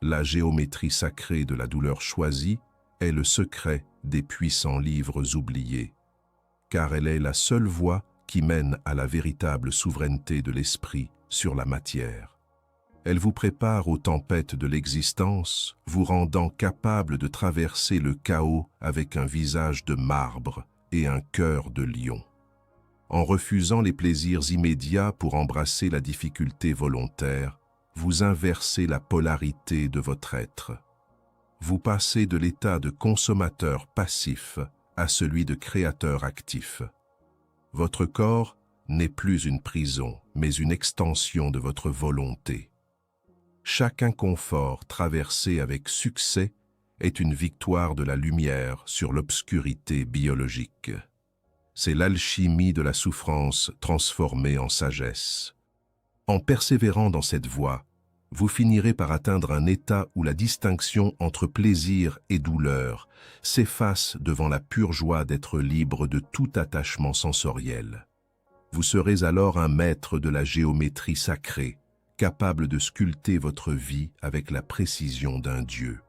La géométrie sacrée de la douleur choisie est le secret des puissants livres oubliés, car elle est la seule voie qui mène à la véritable souveraineté de l'esprit sur la matière. Elle vous prépare aux tempêtes de l'existence, vous rendant capable de traverser le chaos avec un visage de marbre et un cœur de lion. En refusant les plaisirs immédiats pour embrasser la difficulté volontaire, vous inversez la polarité de votre être. Vous passez de l'état de consommateur passif à celui de créateur actif. Votre corps n'est plus une prison, mais une extension de votre volonté. Chaque inconfort traversé avec succès est une victoire de la lumière sur l'obscurité biologique. C'est l'alchimie de la souffrance transformée en sagesse. En persévérant dans cette voie, vous finirez par atteindre un état où la distinction entre plaisir et douleur s'efface devant la pure joie d'être libre de tout attachement sensoriel. Vous serez alors un maître de la géométrie sacrée, capable de sculpter votre vie avec la précision d'un dieu.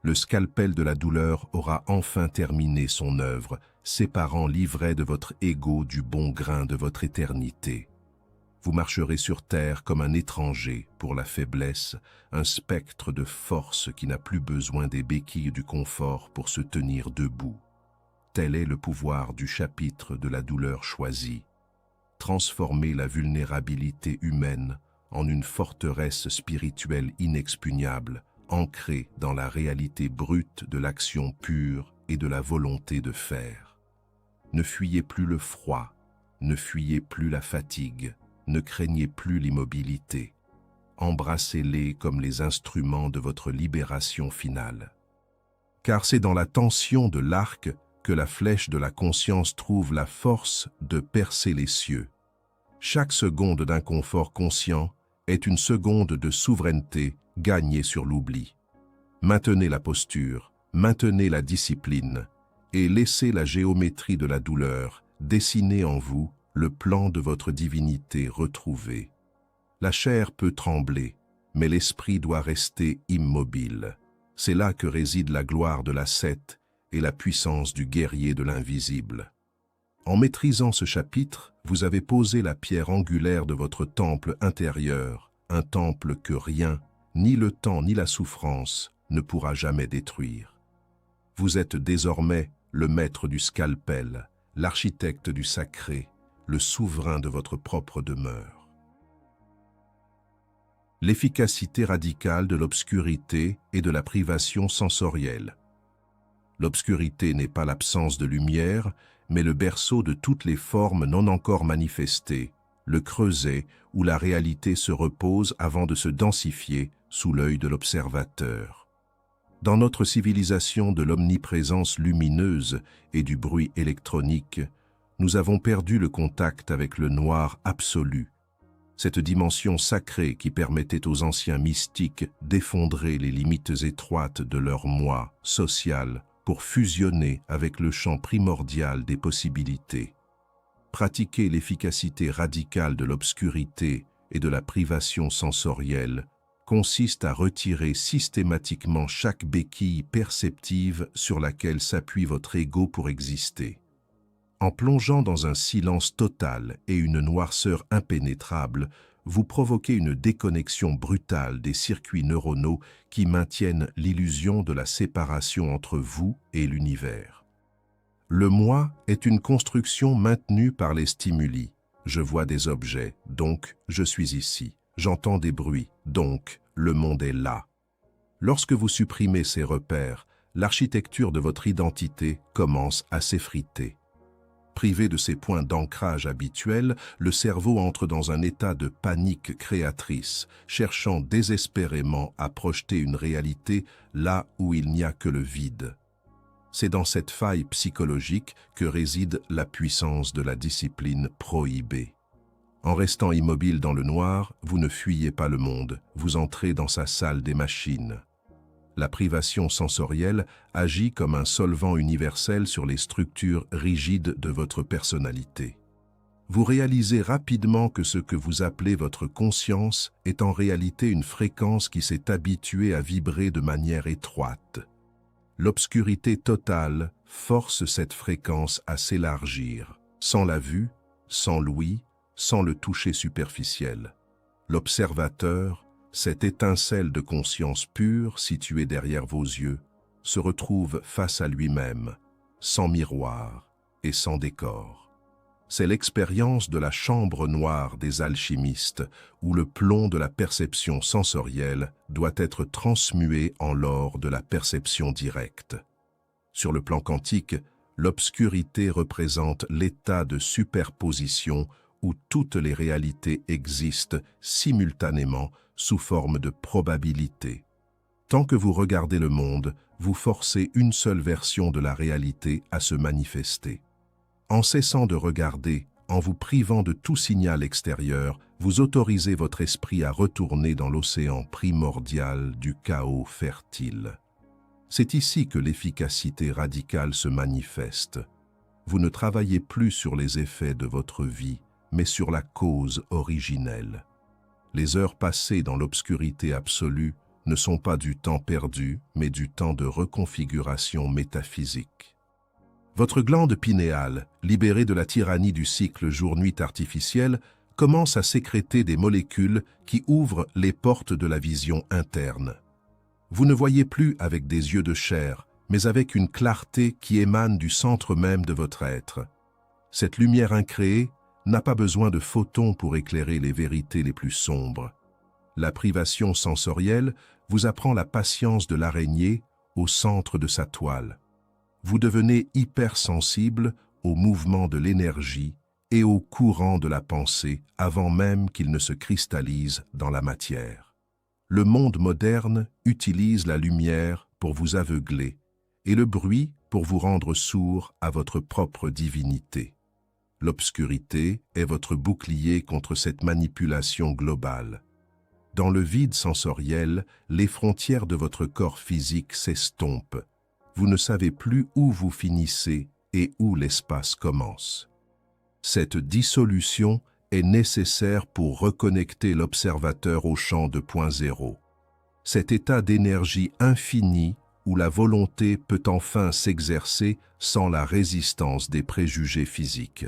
Le scalpel de la douleur aura enfin terminé son œuvre, séparant l'ivraie de votre ego du bon grain de votre éternité. Vous marcherez sur terre comme un étranger pour la faiblesse, un spectre de force qui n'a plus besoin des béquilles du confort pour se tenir debout. Tel est le pouvoir du chapitre de la douleur choisie. Transformer la vulnérabilité humaine en une forteresse spirituelle inexpugnable, ancrée dans la réalité brute de l'action pure et de la volonté de faire. Ne fuyez plus le froid, ne fuyez plus la fatigue, ne craignez plus l'immobilité. Embrassez-les comme les instruments de votre libération finale. Car c'est dans la tension de l'arc que la flèche de la conscience trouve la force de percer les cieux. Chaque seconde d'inconfort conscient est une seconde de souveraineté gagnée sur l'oubli. Maintenez la posture, maintenez la discipline et laissez la géométrie de la douleur dessiner en vous le plan de votre divinité retrouvée. La chair peut trembler, mais l'esprit doit rester immobile. C'est là que réside la gloire de l'ascète et la puissance du guerrier de l'invisible. En maîtrisant ce chapitre, vous avez posé la pierre angulaire de votre temple intérieur, un temple que rien, ni le temps ni la souffrance, ne pourra jamais détruire. Vous êtes désormais le maître du scalpel, l'architecte du sacré, le souverain de votre propre demeure. L'efficacité radicale de l'obscurité et de la privation sensorielle. L'obscurité n'est pas l'absence de lumière, mais le berceau de toutes les formes non encore manifestées, le creuset où la réalité se repose avant de se densifier sous l'œil de l'observateur. Dans notre civilisation de l'omniprésence lumineuse et du bruit électronique, nous avons perdu le contact avec le noir absolu, cette dimension sacrée qui permettait aux anciens mystiques d'effondrer les limites étroites de leur moi social pour fusionner avec le champ primordial des possibilités. Pratiquer l'efficacité radicale de l'obscurité et de la privation sensorielle consiste à retirer systématiquement chaque béquille perceptive sur laquelle s'appuie votre ego pour exister. En plongeant dans un silence total et une noirceur impénétrable, vous provoquez une déconnexion brutale des circuits neuronaux qui maintiennent l'illusion de la séparation entre vous et l'univers. Le moi est une construction maintenue par les stimuli. Je vois des objets, donc je suis ici. J'entends des bruits, donc le monde est là. Lorsque vous supprimez ces repères, l'architecture de votre identité commence à s'effriter. Privé de ses points d'ancrage habituels, le cerveau entre dans un état de panique créatrice, cherchant désespérément à projeter une réalité là où il n'y a que le vide. C'est dans cette faille psychologique que réside la puissance de la discipline prohibée. En restant immobile dans le noir, vous ne fuyez pas le monde, vous entrez dans sa salle des machines. La privation sensorielle agit comme un solvant universel sur les structures rigides de votre personnalité. Vous réalisez rapidement que ce que vous appelez votre conscience est en réalité une fréquence qui s'est habituée à vibrer de manière étroite. L'obscurité totale force cette fréquence à s'élargir, sans la vue, sans l'ouïe, sans le toucher superficiel. L'observateur, cette étincelle de conscience pure située derrière vos yeux, se retrouve face à lui-même, sans miroir et sans décor. C'est l'expérience de la chambre noire des alchimistes, où le plomb de la perception sensorielle doit être transmué en l'or de la perception directe. Sur le plan quantique, l'obscurité représente l'état de superposition où toutes les réalités existent simultanément sous forme de probabilité. Tant que vous regardez le monde, vous forcez une seule version de la réalité à se manifester. En cessant de regarder, en vous privant de tout signal extérieur, vous autorisez votre esprit à retourner dans l'océan primordial du chaos fertile. C'est ici que l'efficacité radicale se manifeste. Vous ne travaillez plus sur les effets de votre vie, mais sur la cause originelle. Les heures passées dans l'obscurité absolue ne sont pas du temps perdu, mais du temps de reconfiguration métaphysique. Votre glande pinéale, libérée de la tyrannie du cycle jour-nuit artificiel, commence à sécréter des molécules qui ouvrent les portes de la vision interne. Vous ne voyez plus avec des yeux de chair, mais avec une clarté qui émane du centre même de votre être. Cette lumière incréée n'a pas besoin de photons pour éclairer les vérités les plus sombres. La privation sensorielle vous apprend la patience de l'araignée au centre de sa toile. Vous devenez hypersensible au mouvement de l'énergie et au courant de la pensée avant même qu'il ne se cristallise dans la matière. Le monde moderne utilise la lumière pour vous aveugler et le bruit pour vous rendre sourd à votre propre divinité. L'obscurité est votre bouclier contre cette manipulation globale. Dans le vide sensoriel, les frontières de votre corps physique s'estompent. Vous ne savez plus où vous finissez et où l'espace commence. Cette dissolution est nécessaire pour reconnecter l'observateur au champ de point zéro. Cet état d'énergie infinie où la volonté peut enfin s'exercer sans la résistance des préjugés physiques.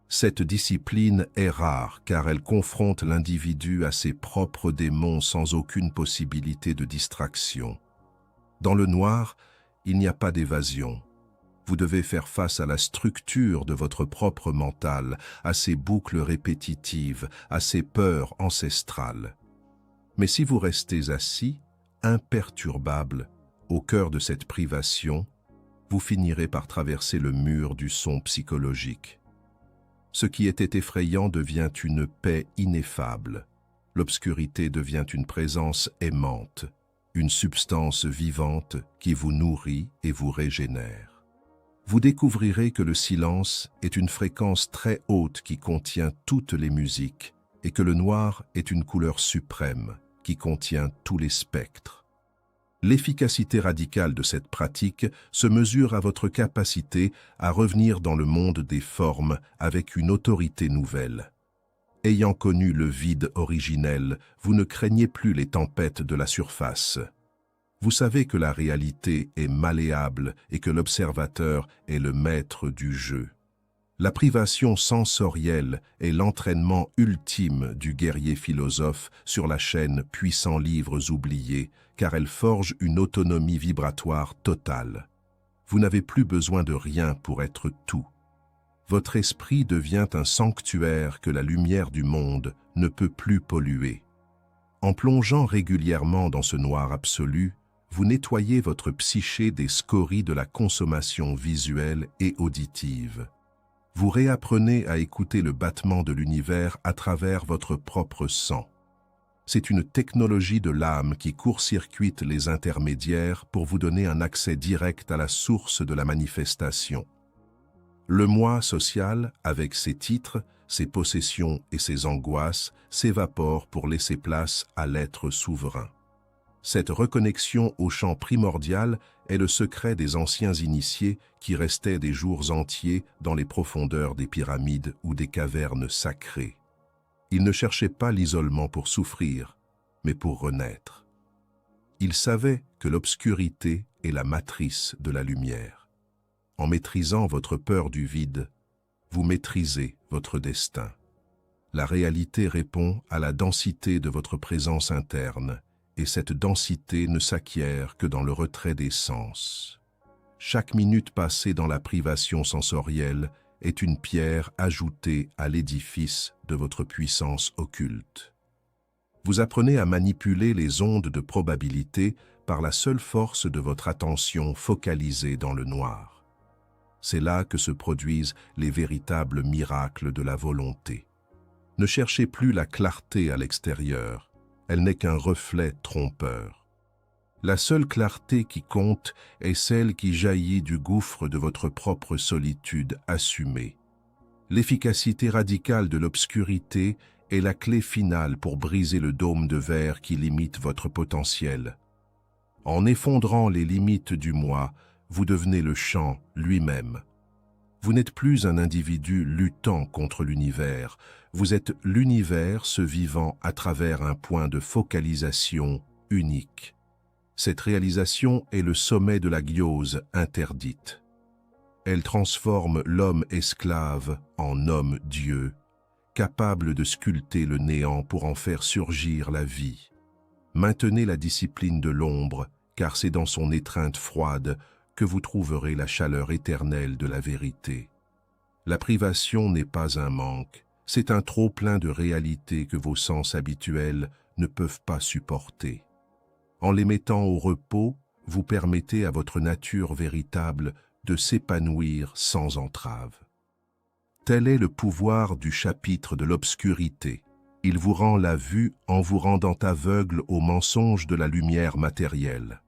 Cette discipline est rare car elle confronte l'individu à ses propres démons sans aucune possibilité de distraction. Dans le noir, il n'y a pas d'évasion. Vous devez faire face à la structure de votre propre mental, à ses boucles répétitives, à ses peurs ancestrales. Mais si vous restez assis, imperturbable, au cœur de cette privation, vous finirez par traverser le mur du son psychologique. Ce qui était effrayant devient une paix ineffable. L'obscurité devient une présence aimante, une substance vivante qui vous nourrit et vous régénère. Vous découvrirez que le silence est une fréquence très haute qui contient toutes les musiques et que le noir est une couleur suprême qui contient tous les spectres. L'efficacité radicale de cette pratique se mesure à votre capacité à revenir dans le monde des formes avec une autorité nouvelle. Ayant connu le vide originel, vous ne craignez plus les tempêtes de la surface. Vous savez que la réalité est malléable et que l'observateur est le maître du jeu. La privation sensorielle est l'entraînement ultime du guerrier philosophe sur la chaîne Puissants livres oubliés, car elle forge une autonomie vibratoire totale. Vous n'avez plus besoin de rien pour être tout. Votre esprit devient un sanctuaire que la lumière du monde ne peut plus polluer. En plongeant régulièrement dans ce noir absolu, vous nettoyez votre psyché des scories de la consommation visuelle et auditive. Vous réapprenez à écouter le battement de l'univers à travers votre propre sang. C'est une technologie de l'âme qui court-circuite les intermédiaires pour vous donner un accès direct à la source de la manifestation. Le moi social, avec ses titres, ses possessions et ses angoisses, s'évapore pour laisser place à l'être souverain. Cette reconnexion au champ primordial est le secret des anciens initiés qui restaient des jours entiers dans les profondeurs des pyramides ou des cavernes sacrées. Ils ne cherchaient pas l'isolement pour souffrir, mais pour renaître. Ils savaient que l'obscurité est la matrice de la lumière. En maîtrisant votre peur du vide, vous maîtrisez votre destin. La réalité répond à la densité de votre présence interne, et cette densité ne s'acquiert que dans le retrait des sens. Chaque minute passée dans la privation sensorielle est une pierre ajoutée à l'édifice de votre puissance occulte. Vous apprenez à manipuler les ondes de probabilité par la seule force de votre attention focalisée dans le noir. C'est là que se produisent les véritables miracles de la volonté. Ne cherchez plus la clarté à l'extérieur, elle n'est qu'un reflet trompeur. La seule clarté qui compte est celle qui jaillit du gouffre de votre propre solitude assumée. L'efficacité radicale de l'obscurité est la clé finale pour briser le dôme de verre qui limite votre potentiel. En effondrant les limites du moi, vous devenez le champ lui-même. Vous n'êtes plus un individu luttant contre l'univers, vous êtes l'univers se vivant à travers un point de focalisation unique. Cette réalisation est le sommet de la gnose interdite. Elle transforme l'homme esclave en homme-dieu, capable de sculpter le néant pour en faire surgir la vie. Maintenez la discipline de l'ombre, car c'est dans son étreinte froide que vous trouverez la chaleur éternelle de la vérité. La privation n'est pas un manque, c'est un trop-plein de réalité que vos sens habituels ne peuvent pas supporter. En les mettant au repos, vous permettez à votre nature véritable de s'épanouir sans entrave. Tel est le pouvoir du chapitre de l'obscurité. Il vous rend la vue en vous rendant aveugle aux mensonges de la lumière matérielle.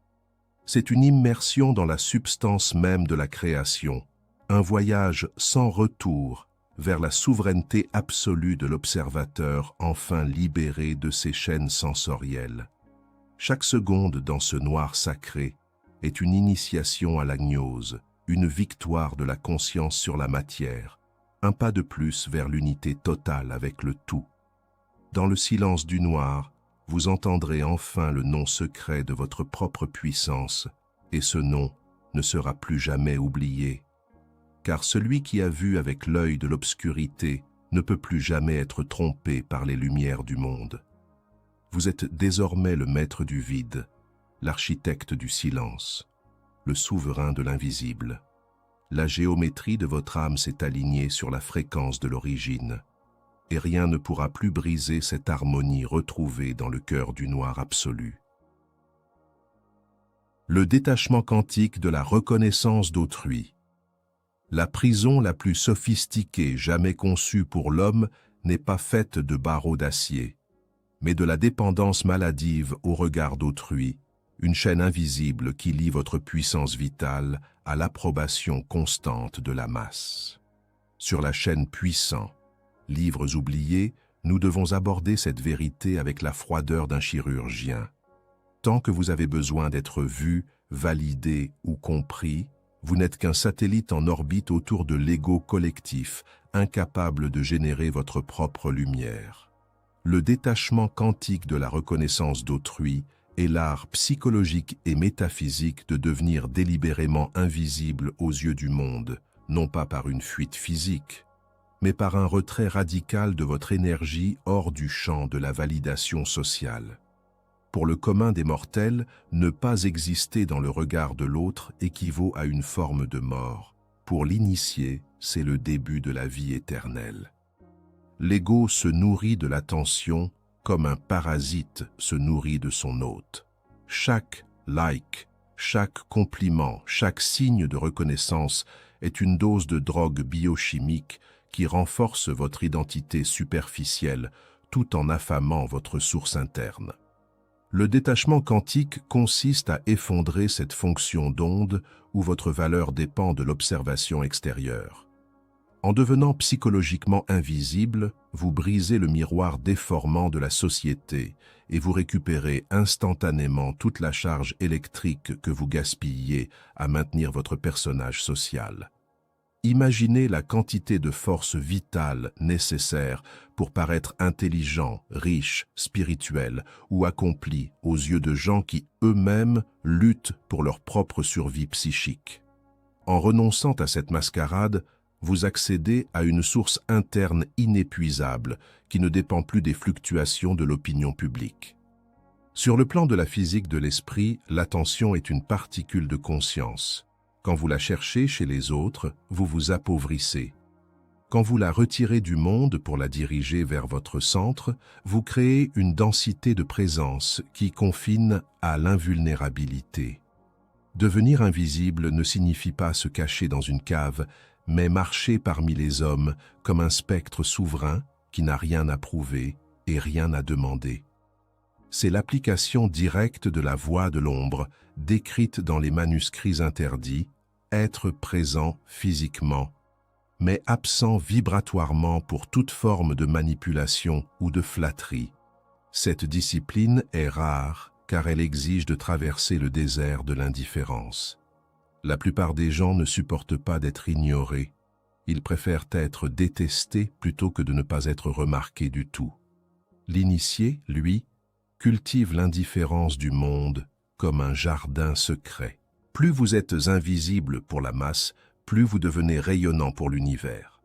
C'est une immersion dans la substance même de la création, un voyage sans retour vers la souveraineté absolue de l'observateur enfin libéré de ses chaînes sensorielles. Chaque seconde dans ce noir sacré est une initiation à la gnose, une victoire de la conscience sur la matière, un pas de plus vers l'unité totale avec le tout. Dans le silence du noir, vous entendrez enfin le nom secret de votre propre puissance, et ce nom ne sera plus jamais oublié. Car celui qui a vu avec l'œil de l'obscurité ne peut plus jamais être trompé par les lumières du monde. Vous êtes désormais le maître du vide, l'architecte du silence, le souverain de l'invisible. La géométrie de votre âme s'est alignée sur la fréquence de l'origine, et rien ne pourra plus briser cette harmonie retrouvée dans le cœur du noir absolu. Le détachement quantique de la reconnaissance d'autrui. La prison la plus sophistiquée jamais conçue pour l'homme n'est pas faite de barreaux d'acier, mais de la dépendance maladive au regard d'autrui, une chaîne invisible qui lie votre puissance vitale à l'approbation constante de la masse. Sur la chaîne Puissant, livres oubliés, nous devons aborder cette vérité avec la froideur d'un chirurgien. Tant que vous avez besoin d'être vu, validé ou compris, vous n'êtes qu'un satellite en orbite autour de l'ego collectif, incapable de générer votre propre lumière. Le détachement quantique de la reconnaissance d'autrui est l'art psychologique et métaphysique de devenir délibérément invisible aux yeux du monde, non pas par une fuite physique, mais par un retrait radical de votre énergie hors du champ de la validation sociale. Pour le commun des mortels, ne pas exister dans le regard de l'autre équivaut à une forme de mort. Pour l'initié, c'est le début de la vie éternelle. L'ego se nourrit de l'attention comme un parasite se nourrit de son hôte. Chaque like, chaque compliment, chaque signe de reconnaissance est une dose de drogue biochimique qui renforce votre identité superficielle tout en affamant votre source interne. Le détachement quantique consiste à effondrer cette fonction d'onde où votre valeur dépend de l'observation extérieure. En devenant psychologiquement invisible, vous brisez le miroir déformant de la société et vous récupérez instantanément toute la charge électrique que vous gaspillez à maintenir votre personnage social. Imaginez la quantité de force vitale nécessaire pour paraître intelligent, riche, spirituel ou accompli aux yeux de gens qui eux-mêmes luttent pour leur propre survie psychique. En renonçant à cette mascarade, vous accédez à une source interne inépuisable qui ne dépend plus des fluctuations de l'opinion publique. Sur le plan de la physique de l'esprit, l'attention est une particule de conscience. Quand vous la cherchez chez les autres, vous vous appauvrissez. Quand vous la retirez du monde pour la diriger vers votre centre, vous créez une densité de présence qui confine à l'invulnérabilité. Devenir invisible ne signifie pas se cacher dans une cave, mais marcher parmi les hommes comme un spectre souverain qui n'a rien à prouver et rien à demander. C'est l'application directe de la voie de l'ombre, décrite dans les manuscrits interdits, être présent physiquement, mais absent vibratoirement pour toute forme de manipulation ou de flatterie. Cette discipline est rare car elle exige de traverser le désert de l'indifférence. La plupart des gens ne supportent pas d'être ignorés. Ils préfèrent être détestés plutôt que de ne pas être remarqués du tout. L'initié, lui, cultive l'indifférence du monde comme un jardin secret. Plus vous êtes invisible pour la masse, plus vous devenez rayonnant pour l'univers.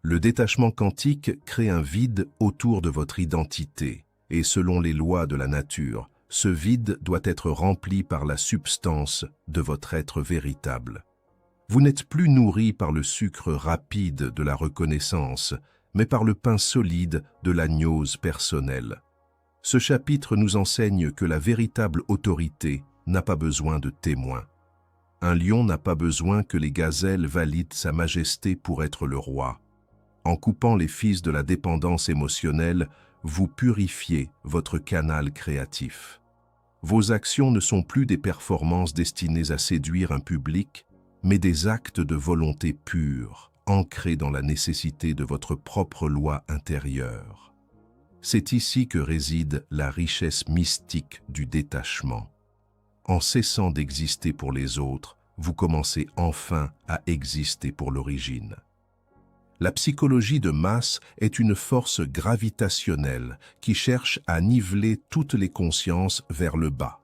Le détachement quantique crée un vide autour de votre identité, et selon les lois de la nature, ce vide doit être rempli par la substance de votre être véritable. Vous n'êtes plus nourri par le sucre rapide de la reconnaissance, mais par le pain solide de la gnose personnelle. Ce chapitre nous enseigne que la véritable autorité n'a pas besoin de témoins. Un lion n'a pas besoin que les gazelles valident sa majesté pour être le roi. En coupant les fils de la dépendance émotionnelle, vous purifiez votre canal créatif. Vos actions ne sont plus des performances destinées à séduire un public, mais des actes de volonté pure, ancrés dans la nécessité de votre propre loi intérieure. C'est ici que réside la richesse mystique du détachement. En cessant d'exister pour les autres, vous commencez enfin à exister pour l'origine. La psychologie de masse est une force gravitationnelle qui cherche à niveler toutes les consciences vers le bas.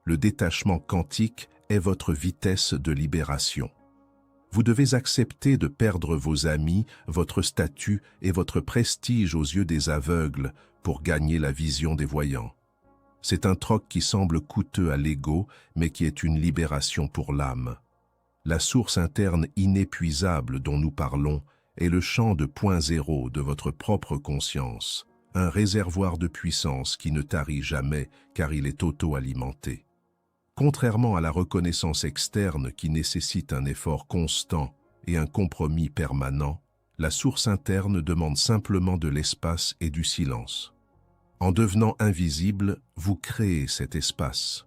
Le détachement quantique est votre vitesse de libération. Vous devez accepter de perdre vos amis, votre statut et votre prestige aux yeux des aveugles pour gagner la vision des voyants. C'est un troc qui semble coûteux à l'ego, mais qui est une libération pour l'âme. La source interne inépuisable dont nous parlons est le champ de point zéro de votre propre conscience, un réservoir de puissance qui ne tarit jamais car il est auto-alimenté. Contrairement à la reconnaissance externe qui nécessite un effort constant et un compromis permanent, la source interne demande simplement de l'espace et du silence. En devenant invisible, vous créez cet espace.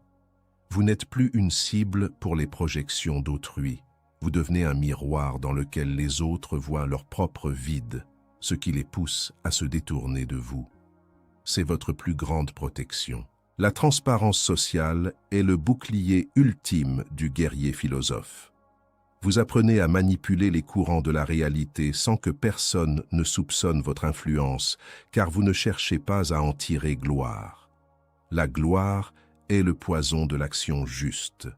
Vous n'êtes plus une cible pour les projections d'autrui. Vous devenez un miroir dans lequel les autres voient leur propre vide, ce qui les pousse à se détourner de vous. C'est votre plus grande protection. La transparence sociale est le bouclier ultime du guerrier philosophe. Vous apprenez à manipuler les courants de la réalité sans que personne ne soupçonne votre influence, car vous ne cherchez pas à en tirer gloire. La gloire est le poison de l'action juste.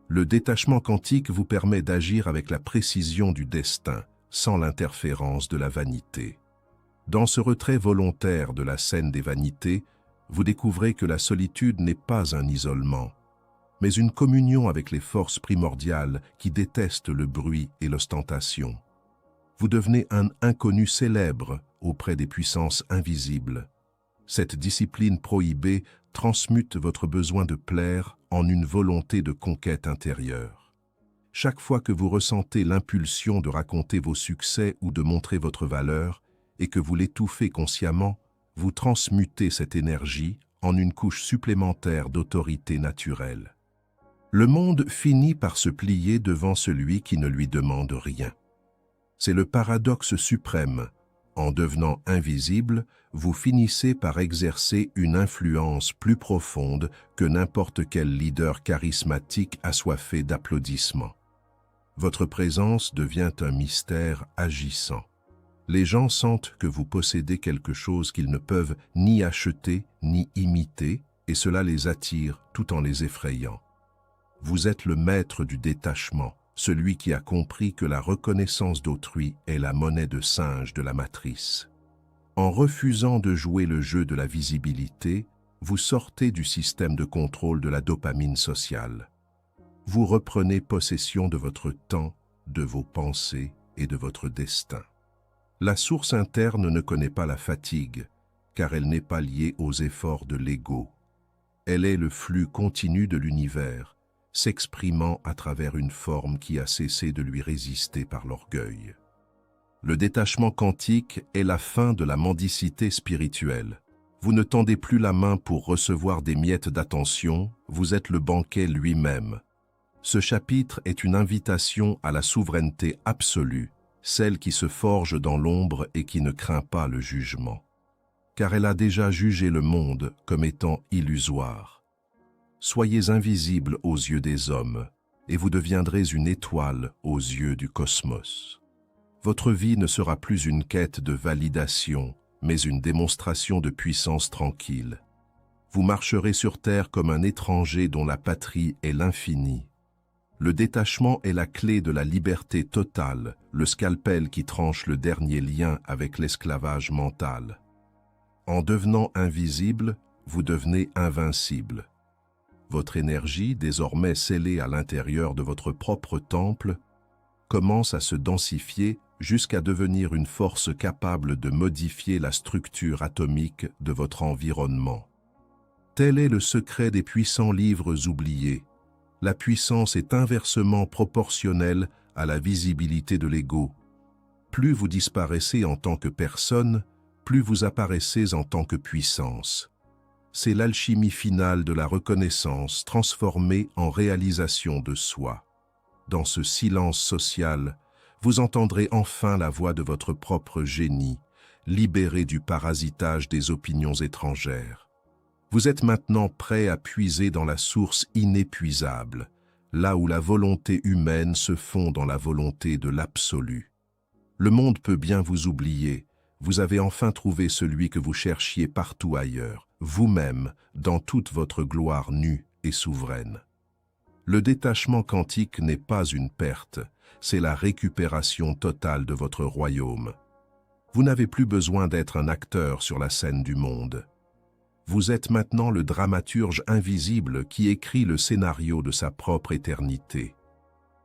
Le détachement quantique vous permet d'agir avec la précision du destin, sans l'interférence de la vanité. Dans ce retrait volontaire de la scène des vanités, vous découvrez que la solitude n'est pas un isolement, mais une communion avec les forces primordiales qui détestent le bruit et l'ostentation. Vous devenez un inconnu célèbre auprès des puissances invisibles. Cette discipline prohibée transmute votre besoin de plaire en une volonté de conquête intérieure. Chaque fois que vous ressentez l'impulsion de raconter vos succès ou de montrer votre valeur, et que vous l'étouffez consciemment, vous transmutez cette énergie en une couche supplémentaire d'autorité naturelle. Le monde finit par se plier devant celui qui ne lui demande rien. C'est le paradoxe suprême. En devenant invisible, vous finissez par exercer une influence plus profonde que n'importe quel leader charismatique assoiffé d'applaudissements. Votre présence devient un mystère agissant. Les gens sentent que vous possédez quelque chose qu'ils ne peuvent ni acheter ni imiter, et cela les attire tout en les effrayant. Vous êtes le maître du détachement, celui qui a compris que la reconnaissance d'autrui est la monnaie de singe de la matrice. En refusant de jouer le jeu de la visibilité, vous sortez du système de contrôle de la dopamine sociale. Vous reprenez possession de votre temps, de vos pensées et de votre destin. La source interne ne connaît pas la fatigue, car elle n'est pas liée aux efforts de l'ego. Elle est le flux continu de l'univers, s'exprimant à travers une forme qui a cessé de lui résister par l'orgueil. Le détachement quantique est la fin de la mendicité spirituelle. Vous ne tendez plus la main pour recevoir des miettes d'attention, vous êtes le banquet lui-même. Ce chapitre est une invitation à la souveraineté absolue, celle qui se forge dans l'ombre et qui ne craint pas le jugement. Car elle a déjà jugé le monde comme étant illusoire. Soyez invisible aux yeux des hommes, et vous deviendrez une étoile aux yeux du cosmos. Votre vie ne sera plus une quête de validation, mais une démonstration de puissance tranquille. Vous marcherez sur terre comme un étranger dont la patrie est l'infini. Le détachement est la clé de la liberté totale, le scalpel qui tranche le dernier lien avec l'esclavage mental. En devenant invisible, vous devenez invincible. Votre énergie, désormais scellée à l'intérieur de votre propre temple, commence à se densifier jusqu'à devenir une force capable de modifier la structure atomique de votre environnement. Tel est le secret des puissants livres oubliés. La puissance est inversement proportionnelle à la visibilité de l'ego. Plus vous disparaissez en tant que personne, plus vous apparaissez en tant que puissance. C'est l'alchimie finale de la reconnaissance transformée en réalisation de soi. Dans ce silence social, vous entendrez enfin la voix de votre propre génie, libéré du parasitage des opinions étrangères. Vous êtes maintenant prêt à puiser dans la source inépuisable, là où la volonté humaine se fond dans la volonté de l'absolu. Le monde peut bien vous oublier, vous avez enfin trouvé celui que vous cherchiez partout ailleurs, vous-même, dans toute votre gloire nue et souveraine. Le détachement quantique n'est pas une perte, c'est la récupération totale de votre royaume. Vous n'avez plus besoin d'être un acteur sur la scène du monde. Vous êtes maintenant le dramaturge invisible qui écrit le scénario de sa propre éternité.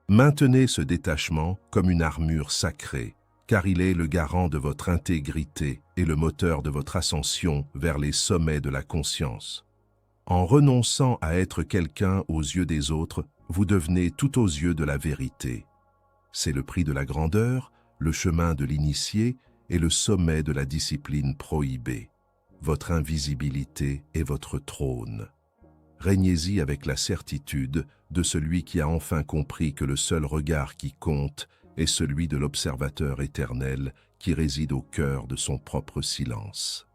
Maintenez ce détachement comme une armure sacrée, car il est le garant de votre intégrité et le moteur de votre ascension vers les sommets de la conscience. En renonçant à être quelqu'un aux yeux des autres, vous devenez tout aux yeux de la vérité. C'est le prix de la grandeur, le chemin de l'initié et le sommet de la discipline prohibée. Votre invisibilité est votre trône. Régnez-y avec la certitude de celui qui a enfin compris que le seul regard qui compte est celui de l'observateur éternel qui réside au cœur de son propre silence.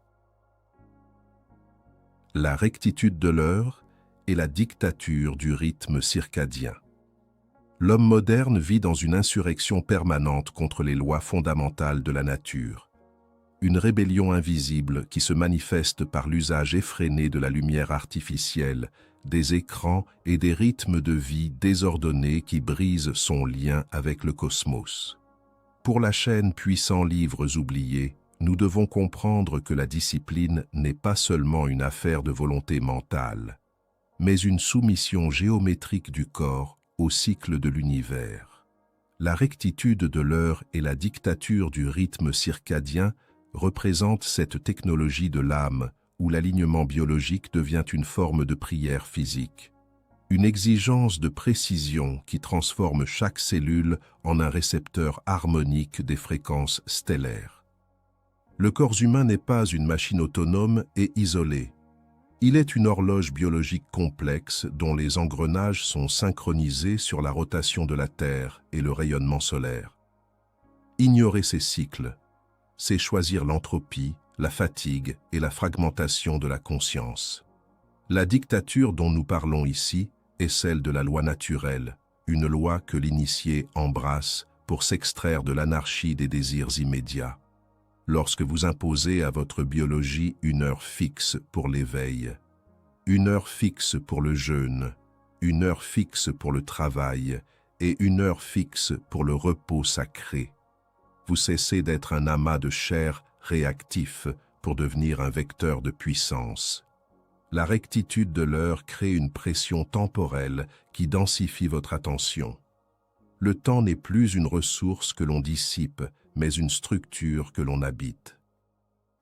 La rectitude de l'heure et la dictature du rythme circadien. L'homme moderne vit dans une insurrection permanente contre les lois fondamentales de la nature. Une rébellion invisible qui se manifeste par l'usage effréné de la lumière artificielle, des écrans et des rythmes de vie désordonnés qui brisent son lien avec le cosmos. Pour la chaîne Puissants Livres Oubliés, nous devons comprendre que la discipline n'est pas seulement une affaire de volonté mentale, mais une soumission géométrique du corps au cycle de l'univers. La rectitude de l'heure et la dictature du rythme circadien représentent cette technologie de l'âme où l'alignement biologique devient une forme de prière physique. Une exigence de précision qui transforme chaque cellule en un récepteur harmonique des fréquences stellaires. Le corps humain n'est pas une machine autonome et isolée. Il est une horloge biologique complexe dont les engrenages sont synchronisés sur la rotation de la Terre et le rayonnement solaire. Ignorer ces cycles, c'est choisir l'entropie, la fatigue et la fragmentation de la conscience. La dictature dont nous parlons ici est celle de la loi naturelle, une loi que l'initié embrasse pour s'extraire de l'anarchie des désirs immédiats. Lorsque vous imposez à votre biologie une heure fixe pour l'éveil, une heure fixe pour le jeûne, une heure fixe pour le travail et une heure fixe pour le repos sacré, vous cessez d'être un amas de chair réactif pour devenir un vecteur de puissance. La rectitude de l'heure crée une pression temporelle qui densifie votre attention. Le temps n'est plus une ressource que l'on dissipe, mais une structure que l'on habite.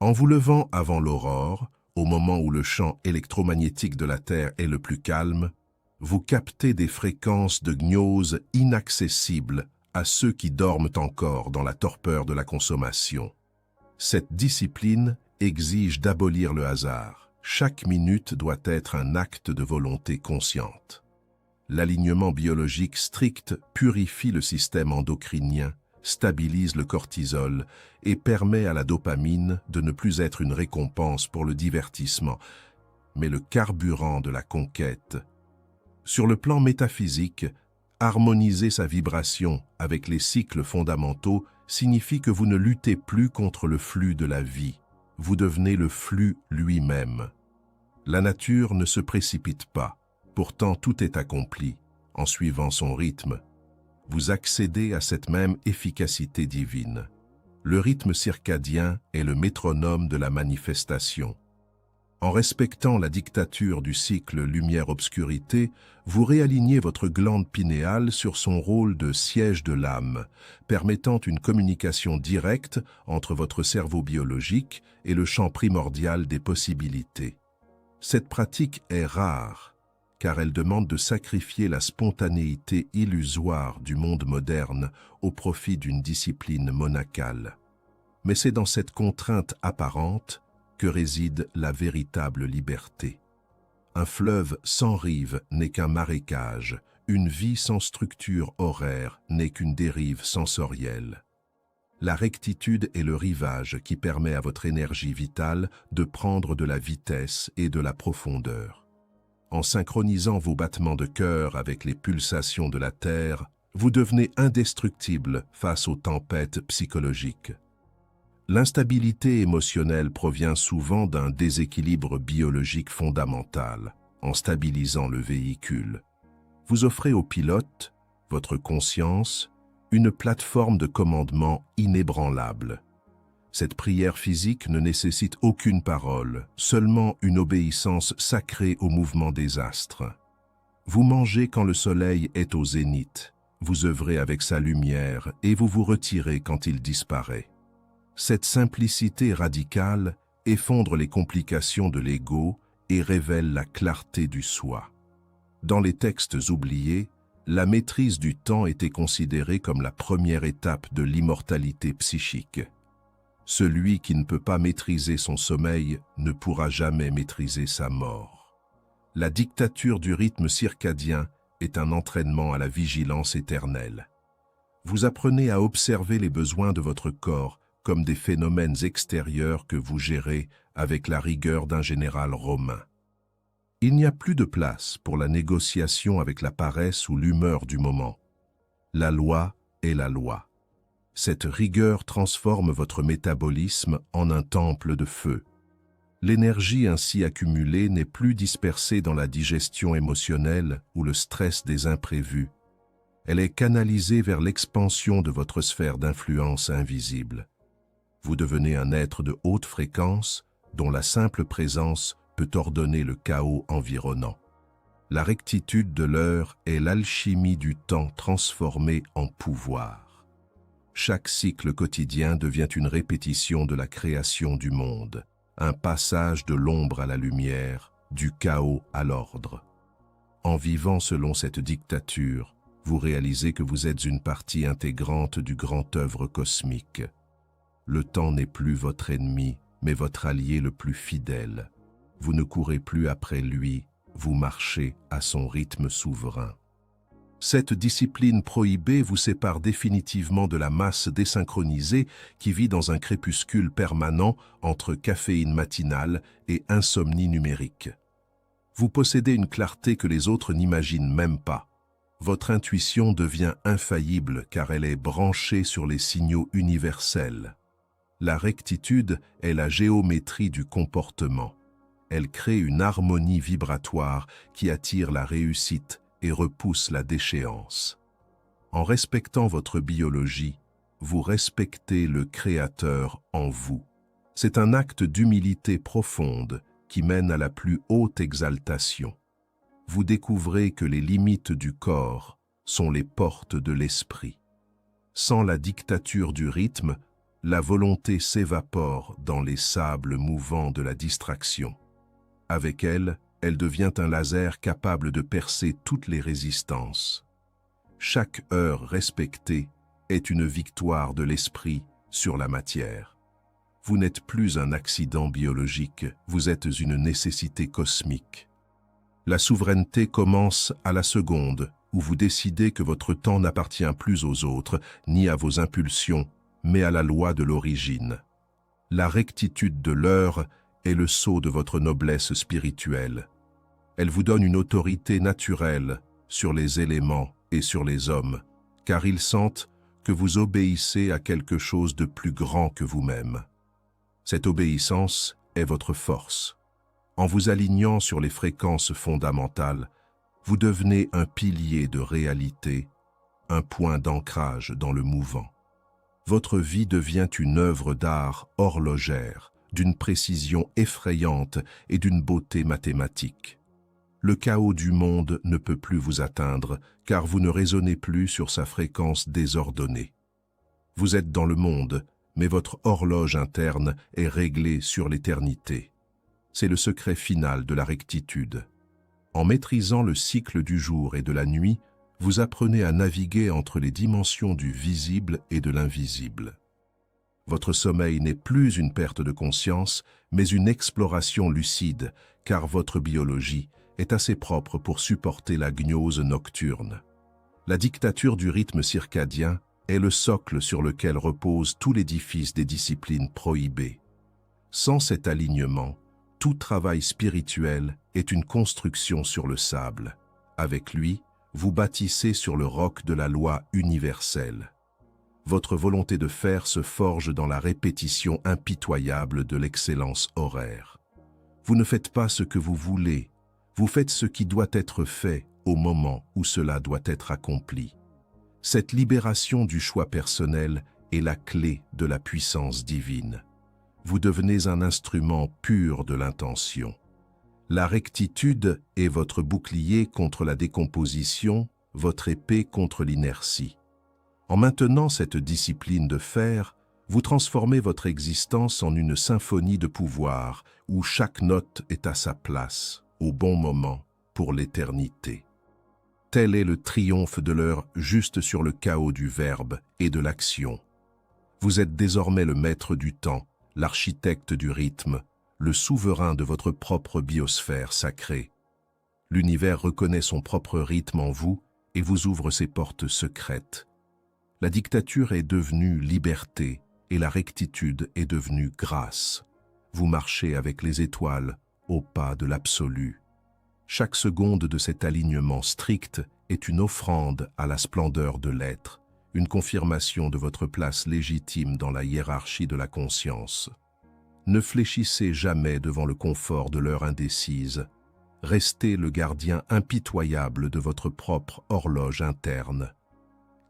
En vous levant avant l'aurore, au moment où le champ électromagnétique de la Terre est le plus calme, vous captez des fréquences de gnose inaccessibles à ceux qui dorment encore dans la torpeur de la consommation. Cette discipline exige d'abolir le hasard. Chaque minute doit être un acte de volonté consciente. L'alignement biologique strict purifie le système endocrinien, stabilise le cortisol et permet à la dopamine de ne plus être une récompense pour le divertissement, mais le carburant de la conquête. Sur le plan métaphysique, harmoniser sa vibration avec les cycles fondamentaux signifie que vous ne luttez plus contre le flux de la vie. Vous devenez le flux lui-même. La nature ne se précipite pas, pourtant tout est accompli en suivant son rythme. Vous accédez à cette même efficacité divine. Le rythme circadien est le métronome de la manifestation. En respectant la dictature du cycle lumière-obscurité, vous réalignez votre glande pinéale sur son rôle de siège de l'âme, permettant une communication directe entre votre cerveau biologique et le champ primordial des possibilités. Cette pratique est rare, car elle demande de sacrifier la spontanéité illusoire du monde moderne au profit d'une discipline monacale. Mais c'est dans cette contrainte apparente que réside la véritable liberté. Un fleuve sans rive n'est qu'un marécage, une vie sans structure horaire n'est qu'une dérive sensorielle. La rectitude est le rivage qui permet à votre énergie vitale de prendre de la vitesse et de la profondeur. En synchronisant vos battements de cœur avec les pulsations de la Terre, vous devenez indestructible face aux tempêtes psychologiques. L'instabilité émotionnelle provient souvent d'un déséquilibre biologique fondamental. En stabilisant le véhicule, vous offrez au pilote, votre conscience, une plateforme de commandement inébranlable. Cette prière physique ne nécessite aucune parole, seulement une obéissance sacrée au mouvement des astres. Vous mangez quand le soleil est au zénith, vous œuvrez avec sa lumière et vous vous retirez quand il disparaît. Cette simplicité radicale effondre les complications de l'ego et révèle la clarté du soi. Dans les textes oubliés, la maîtrise du temps était considérée comme la première étape de l'immortalité psychique. Celui qui ne peut pas maîtriser son sommeil ne pourra jamais maîtriser sa mort. La dictature du rythme circadien est un entraînement à la vigilance éternelle. Vous apprenez à observer les besoins de votre corps comme des phénomènes extérieurs que vous gérez avec la rigueur d'un général romain. Il n'y a plus de place pour la négociation avec la paresse ou l'humeur du moment. La loi est la loi. Cette rigueur transforme votre métabolisme en un temple de feu. L'énergie ainsi accumulée n'est plus dispersée dans la digestion émotionnelle ou le stress des imprévus. Elle est canalisée vers l'expansion de votre sphère d'influence invisible. Vous devenez un être de haute fréquence dont la simple présence peut ordonner le chaos environnant. La rectitude de l'heure est l'alchimie du temps transformée en pouvoir. Chaque cycle quotidien devient une répétition de la création du monde, un passage de l'ombre à la lumière, du chaos à l'ordre. En vivant selon cette dictature, vous réalisez que vous êtes une partie intégrante du grand œuvre cosmique. Le temps n'est plus votre ennemi, mais votre allié le plus fidèle. Vous ne courez plus après lui, vous marchez à son rythme souverain. Cette discipline prohibée vous sépare définitivement de la masse désynchronisée qui vit dans un crépuscule permanent entre caféine matinale et insomnie numérique. Vous possédez une clarté que les autres n'imaginent même pas. Votre intuition devient infaillible car elle est branchée sur les signaux universels. La rectitude est la géométrie du comportement. Elle crée une harmonie vibratoire qui attire la réussite et repousse la déchéance. En respectant votre biologie, vous respectez le Créateur en vous. C'est un acte d'humilité profonde qui mène à la plus haute exaltation. Vous découvrez que les limites du corps sont les portes de l'esprit. Sans la dictature du rythme, la volonté s'évapore dans les sables mouvants de la distraction. Avec elle, elle devient un laser capable de percer toutes les résistances. Chaque heure respectée est une victoire de l'esprit sur la matière. Vous n'êtes plus un accident biologique, vous êtes une nécessité cosmique. La souveraineté commence à la seconde où vous décidez que votre temps n'appartient plus aux autres, ni à vos impulsions, mais à la loi de l'origine. La rectitude de l'heure est le sceau de votre noblesse spirituelle. Elle vous donne une autorité naturelle sur les éléments et sur les hommes, car ils sentent que vous obéissez à quelque chose de plus grand que vous-même. Cette obéissance est votre force. En vous alignant sur les fréquences fondamentales, vous devenez un pilier de réalité, un point d'ancrage dans le mouvant. Votre vie devient une œuvre d'art horlogère, d'une précision effrayante et d'une beauté mathématique. Le chaos du monde ne peut plus vous atteindre, car vous ne résonnez plus sur sa fréquence désordonnée. Vous êtes dans le monde, mais votre horloge interne est réglée sur l'éternité. C'est le secret final de la rectitude. En maîtrisant le cycle du jour et de la nuit, vous apprenez à naviguer entre les dimensions du visible et de l'invisible. Votre sommeil n'est plus une perte de conscience, mais une exploration lucide, car votre biologie est assez propre pour supporter la gnose nocturne. La dictature du rythme circadien est le socle sur lequel repose tout l'édifice des disciplines prohibées. Sans cet alignement, tout travail spirituel est une construction sur le sable. Avec lui, vous bâtissez sur le roc de la loi universelle. Votre volonté de faire se forge dans la répétition impitoyable de l'excellence horaire. Vous ne faites pas ce que vous voulez, vous faites ce qui doit être fait au moment où cela doit être accompli. Cette libération du choix personnel est la clé de la puissance divine. Vous devenez un instrument pur de l'intention. La rectitude est votre bouclier contre la décomposition, votre épée contre l'inertie. En maintenant cette discipline de fer, vous transformez votre existence en une symphonie de pouvoir où chaque note est à sa place, au bon moment, pour l'éternité. Tel est le triomphe de l'heure juste sur le chaos du verbe et de l'action. Vous êtes désormais le maître du temps, l'architecte du rythme, le souverain de votre propre biosphère sacrée. L'univers reconnaît son propre rythme en vous et vous ouvre ses portes secrètes. La dictature est devenue liberté et la rectitude est devenue grâce. Vous marchez avec les étoiles au pas de l'absolu. Chaque seconde de cet alignement strict est une offrande à la splendeur de l'être, une confirmation de votre place légitime dans la hiérarchie de la conscience. Ne fléchissez jamais devant le confort de l'heure indécise. Restez le gardien impitoyable de votre propre horloge interne.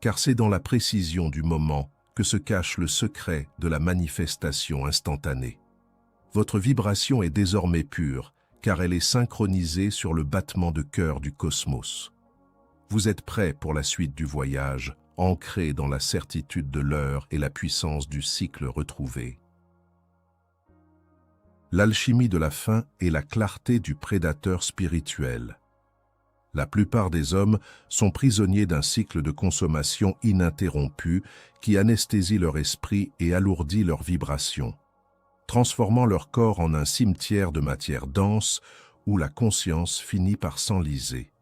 Car c'est dans la précision du moment que se cache le secret de la manifestation instantanée. Votre vibration est désormais pure, car elle est synchronisée sur le battement de cœur du cosmos. Vous êtes prêt pour la suite du voyage, ancré dans la certitude de l'heure et la puissance du cycle retrouvé. L'alchimie de la faim est la clarté du prédateur spirituel. La plupart des hommes sont prisonniers d'un cycle de consommation ininterrompu qui anesthésie leur esprit et alourdit leurs vibrations, transformant leur corps en un cimetière de matière dense où la conscience finit par s'enliser.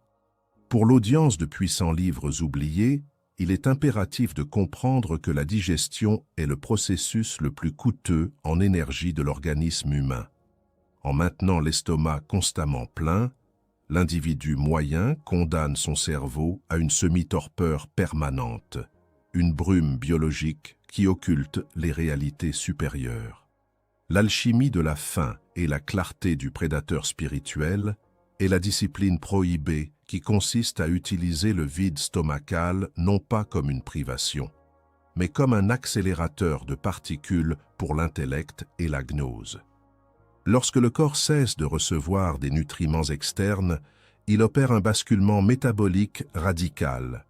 Pour l'audience de puissants livres oubliés, il est impératif de comprendre que la digestion est le processus le plus coûteux en énergie de l'organisme humain. En maintenant l'estomac constamment plein, l'individu moyen condamne son cerveau à une semi-torpeur permanente, une brume biologique qui occulte les réalités supérieures. L'alchimie de la faim et la clarté du prédateur spirituel est la discipline prohibée qui consiste à utiliser le vide stomacal non pas comme une privation, mais comme un accélérateur de particules pour l'intellect et la gnose. Lorsque le corps cesse de recevoir des nutriments externes, il opère un basculement métabolique radical.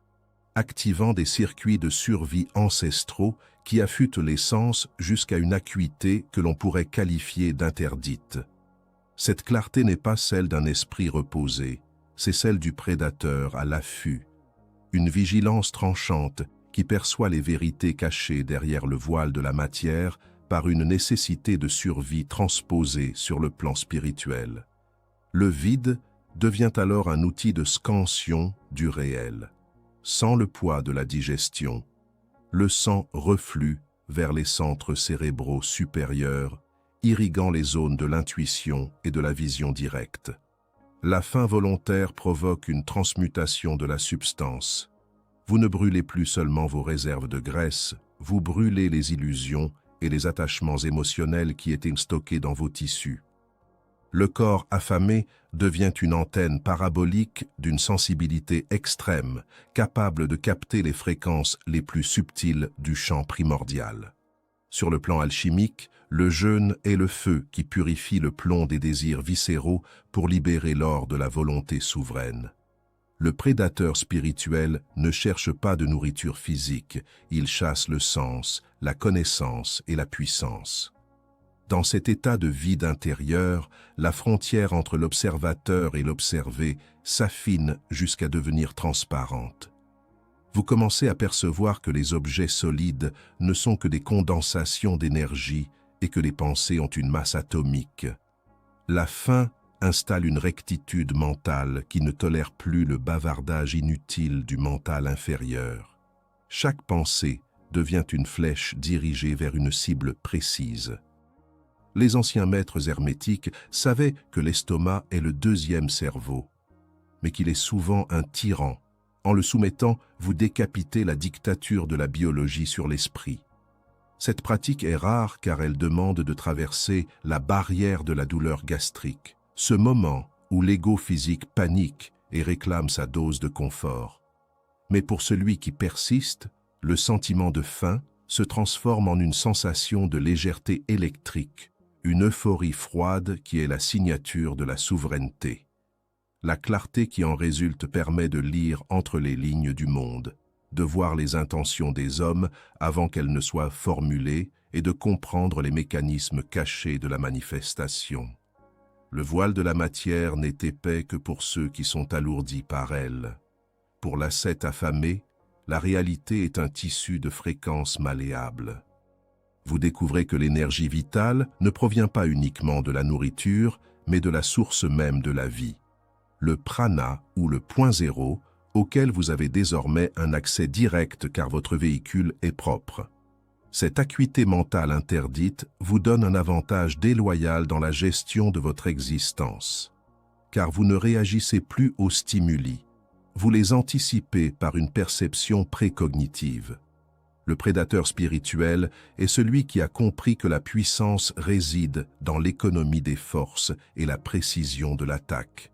activant des circuits de survie ancestraux qui affûtent les sens jusqu'à une acuité que l'on pourrait qualifier d'interdite. Cette clarté n'est pas celle d'un esprit reposé, c'est celle du prédateur à l'affût, une vigilance tranchante qui perçoit les vérités cachées derrière le voile de la matière par une nécessité de survie transposée sur le plan spirituel. Le vide devient alors un outil de scansion du réel. Sans le poids de la digestion, le sang reflue vers les centres cérébraux supérieurs, irriguant les zones de l'intuition et de la vision directe. La faim volontaire provoque une transmutation de la substance. Vous ne brûlez plus seulement vos réserves de graisse, vous brûlez les illusions et les attachements émotionnels qui étaient stockés dans vos tissus. Le corps affamé devient une antenne parabolique d'une sensibilité extrême, capable de capter les fréquences les plus subtiles du champ primordial. Sur le plan alchimique, le jeûne est le feu qui purifie le plomb des désirs viscéraux pour libérer l'or de la volonté souveraine. Le prédateur spirituel ne cherche pas de nourriture physique, il chasse le sens, la connaissance et la puissance. Dans cet état de vide intérieur, la frontière entre l'observateur et l'observé s'affine jusqu'à devenir transparente. Vous commencez à percevoir que les objets solides ne sont que des condensations d'énergie et que les pensées ont une masse atomique. La faim installe une rectitude mentale qui ne tolère plus le bavardage inutile du mental inférieur. Chaque pensée devient une flèche dirigée vers une cible précise. Les anciens maîtres hermétiques savaient que l'estomac est le deuxième cerveau, mais qu'il est souvent un tyran. En le soumettant, vous décapitez la dictature de la biologie sur l'esprit. Cette pratique est rare car elle demande de traverser la barrière de la douleur gastrique, ce moment où l'ego physique panique et réclame sa dose de confort. Mais pour celui qui persiste, le sentiment de faim se transforme en une sensation de légèreté électrique, une euphorie froide qui est la signature de la souveraineté. La clarté qui en résulte permet de lire entre les lignes du monde, de voir les intentions des hommes avant qu'elles ne soient formulées et de comprendre les mécanismes cachés de la manifestation. Le voile de la matière n'est épais que pour ceux qui sont alourdis par elle. Pour l'ascète affamé, la réalité est un tissu de fréquences malléables. Vous découvrez que l'énergie vitale ne provient pas uniquement de la nourriture, mais de la source même de la vie. Le prana ou le point zéro, auquel vous avez désormais un accès direct car votre véhicule est propre. Cette acuité mentale interdite vous donne un avantage déloyal dans la gestion de votre existence, car vous ne réagissez plus aux stimuli, vous les anticipez par une perception précognitive. Le prédateur spirituel est celui qui a compris que la puissance réside dans l'économie des forces et la précision de l'attaque.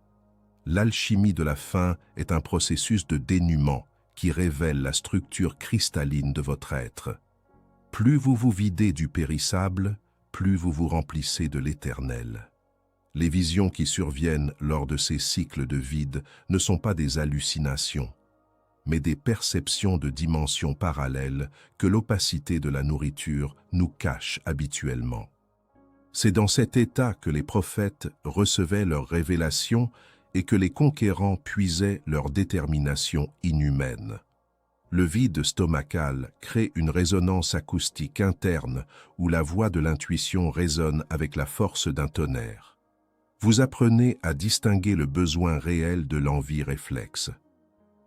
L'alchimie de la faim est un processus de dénuement qui révèle la structure cristalline de votre être. Plus vous vous videz du périssable, plus vous vous remplissez de l'éternel. Les visions qui surviennent lors de ces cycles de vide ne sont pas des hallucinations, mais des perceptions de dimensions parallèles que l'opacité de la nourriture nous cache habituellement. C'est dans cet état que les prophètes recevaient leurs révélations et que les conquérants puisaient leur détermination inhumaine. Le vide stomacal crée une résonance acoustique interne où la voix de l'intuition résonne avec la force d'un tonnerre. Vous apprenez à distinguer le besoin réel de l'envie réflexe.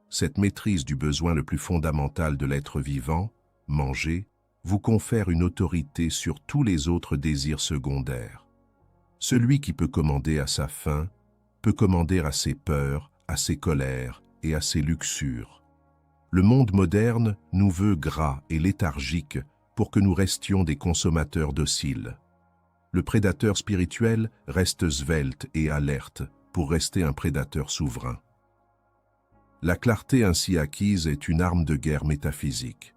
Cette maîtrise du besoin le plus fondamental de l'être vivant, manger, vous confère une autorité sur tous les autres désirs secondaires. Celui qui peut commander à sa faim, peut commander à ses peurs, à ses colères et à ses luxures. Le monde moderne nous veut gras et léthargiques pour que nous restions des consommateurs dociles. Le prédateur spirituel reste svelte et alerte pour rester un prédateur souverain. La clarté ainsi acquise est une arme de guerre métaphysique.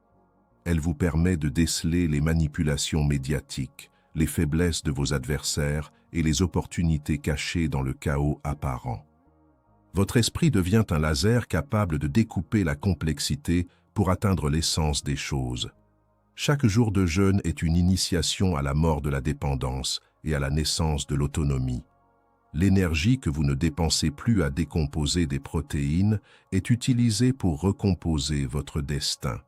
Elle vous permet de déceler les manipulations médiatiques, les faiblesses de vos adversaires et les opportunités cachées dans le chaos apparent. Votre esprit devient un laser capable de découper la complexité pour atteindre l'essence des choses. Chaque jour de jeûne est une initiation à la mort de la dépendance et à la naissance de l'autonomie. L'énergie que vous ne dépensez plus à décomposer des protéines est utilisée pour recomposer votre destin.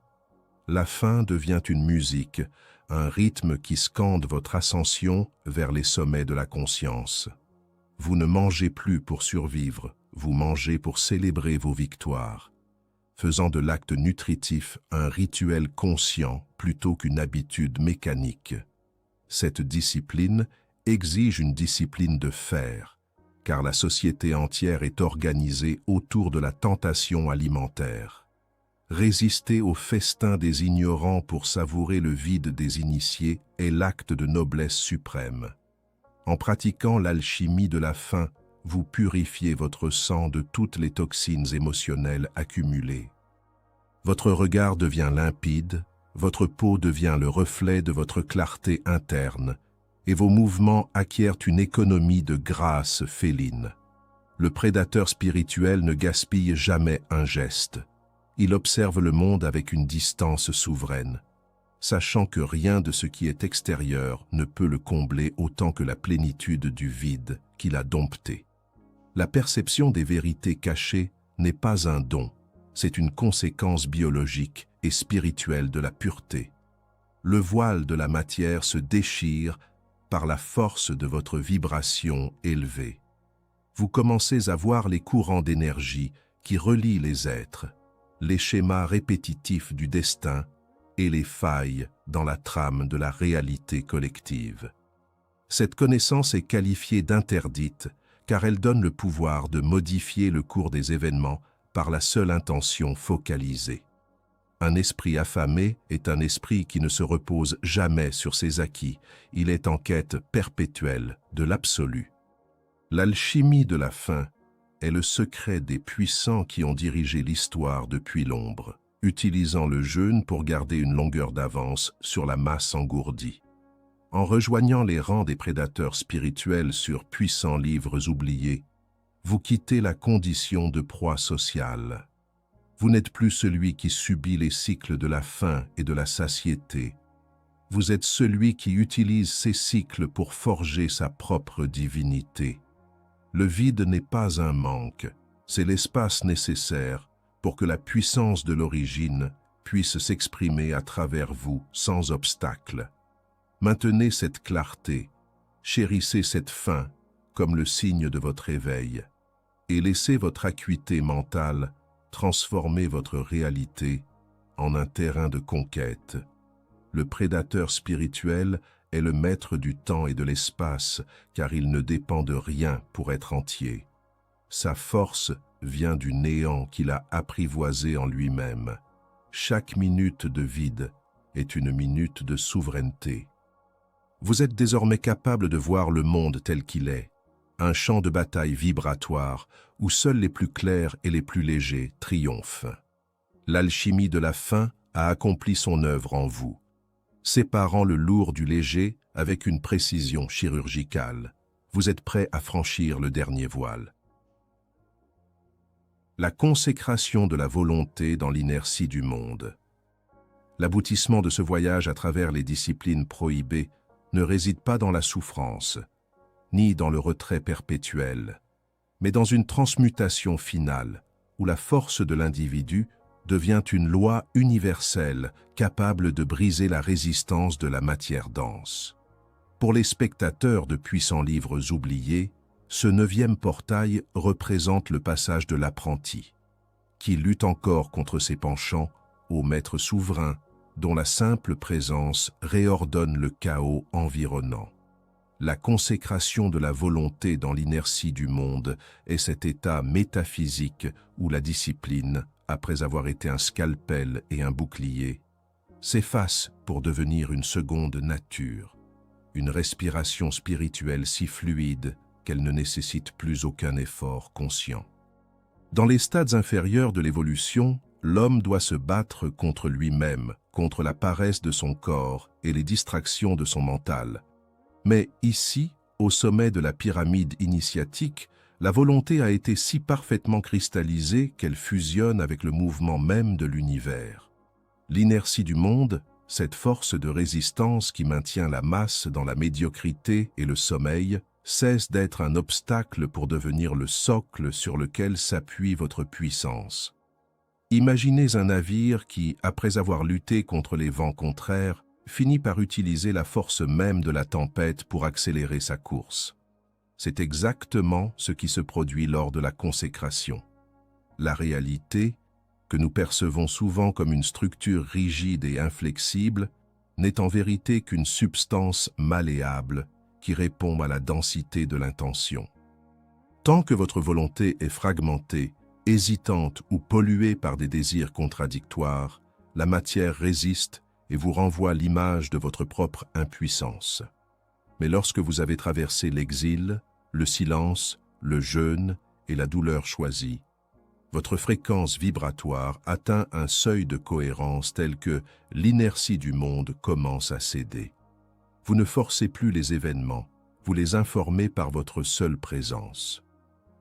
La faim devient une musique, un rythme qui scande votre ascension vers les sommets de la conscience. Vous ne mangez plus pour survivre, vous mangez pour célébrer vos victoires, faisant de l'acte nutritif un rituel conscient plutôt qu'une habitude mécanique. Cette discipline exige une discipline de fer, car la société entière est organisée autour de la tentation alimentaire. Résister au festin des ignorants pour savourer le vide des initiés est l'acte de noblesse suprême. En pratiquant l'alchimie de la faim, vous purifiez votre sang de toutes les toxines émotionnelles accumulées. Votre regard devient limpide, votre peau devient le reflet de votre clarté interne, et vos mouvements acquièrent une économie de grâce féline. Le prédateur spirituel ne gaspille jamais un geste. Il observe le monde avec une distance souveraine, sachant que rien de ce qui est extérieur ne peut le combler autant que la plénitude du vide qu'il a dompté. La perception des vérités cachées n'est pas un don, c'est une conséquence biologique et spirituelle de la pureté. Le voile de la matière se déchire par la force de votre vibration élevée. Vous commencez à voir les courants d'énergie qui relient les êtres, les schémas répétitifs du destin et les failles dans la trame de la réalité collective. Cette connaissance est qualifiée d'interdite car elle donne le pouvoir de modifier le cours des événements par la seule intention focalisée. Un esprit affamé est un esprit qui ne se repose jamais sur ses acquis, il est en quête perpétuelle de l'absolu. L'alchimie de la faim est le secret des puissants qui ont dirigé l'histoire depuis l'ombre, utilisant le jeûne pour garder une longueur d'avance sur la masse engourdie. En rejoignant les rangs des prédateurs spirituels sur puissants livres oubliés, vous quittez la condition de proie sociale. Vous n'êtes plus celui qui subit les cycles de la faim et de la satiété. Vous êtes celui qui utilise ces cycles pour forger sa propre divinité. Le vide n'est pas un manque, c'est l'espace nécessaire pour que la puissance de l'origine puisse s'exprimer à travers vous sans obstacle. Maintenez cette clarté, chérissez cette faim comme le signe de votre éveil, et laissez votre acuité mentale transformer votre réalité en un terrain de conquête. Le prédateur spirituel est le maître du temps et de l'espace, car il ne dépend de rien pour être entier. Sa force vient du néant qu'il a apprivoisé en lui-même. Chaque minute de vide est une minute de souveraineté. Vous êtes désormais capable de voir le monde tel qu'il est, un champ de bataille vibratoire où seuls les plus clairs et les plus légers triomphent. L'alchimie de la faim a accompli son œuvre en vous, séparant le lourd du léger avec une précision chirurgicale. Vous êtes prêt à franchir le dernier voile. La consécration de la volonté dans l'inertie du monde. L'aboutissement de ce voyage à travers les disciplines prohibées ne réside pas dans la souffrance, ni dans le retrait perpétuel, mais dans une transmutation finale, où la force de l'individu devient une loi universelle capable de briser la résistance de la matière dense. Pour les spectateurs de puissants livres oubliés, ce 9e portail représente le passage de l'apprenti, qui lutte encore contre ses penchants au maître souverain, dont la simple présence réordonne le chaos environnant. La consécration de la volonté dans l'inertie du monde est cet état métaphysique où la discipline, après avoir été un scalpel et un bouclier, s'efface pour devenir une seconde nature, une respiration spirituelle si fluide qu'elle ne nécessite plus aucun effort conscient. Dans les stades inférieurs de l'évolution, l'homme doit se battre contre lui-même, contre la paresse de son corps et les distractions de son mental. Mais ici, au sommet de la pyramide initiatique, La volonté a été si parfaitement cristallisée qu'elle fusionne avec le mouvement même de l'univers. L'inertie du monde, cette force de résistance qui maintient la masse dans la médiocrité et le sommeil, cesse d'être un obstacle pour devenir le socle sur lequel s'appuie votre puissance. Imaginez un navire qui, après avoir lutté contre les vents contraires, finit par utiliser la force même de la tempête pour accélérer sa course. C'est exactement ce qui se produit lors de la consécration. La réalité, que nous percevons souvent comme une structure rigide et inflexible, n'est en vérité qu'une substance malléable qui répond à la densité de l'intention. Tant que votre volonté est fragmentée, hésitante ou polluée par des désirs contradictoires, la matière résiste et vous renvoie l'image de votre propre impuissance. Mais lorsque vous avez traversé l'exil, le silence, le jeûne et la douleur choisie, votre fréquence vibratoire atteint un seuil de cohérence tel que l'inertie du monde commence à céder. Vous ne forcez plus les événements, vous les informez par votre seule présence.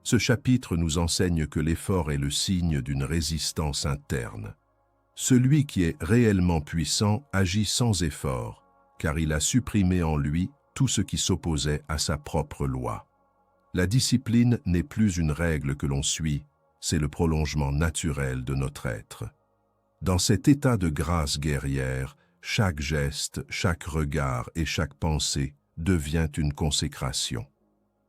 Ce chapitre nous enseigne que l'effort est le signe d'une résistance interne. Celui qui est réellement puissant agit sans effort, car il a supprimé en lui tout ce qui s'opposait à sa propre loi. La discipline n'est plus une règle que l'on suit, c'est le prolongement naturel de notre être. Dans cet état de grâce guerrière, chaque geste, chaque regard et chaque pensée devient une consécration.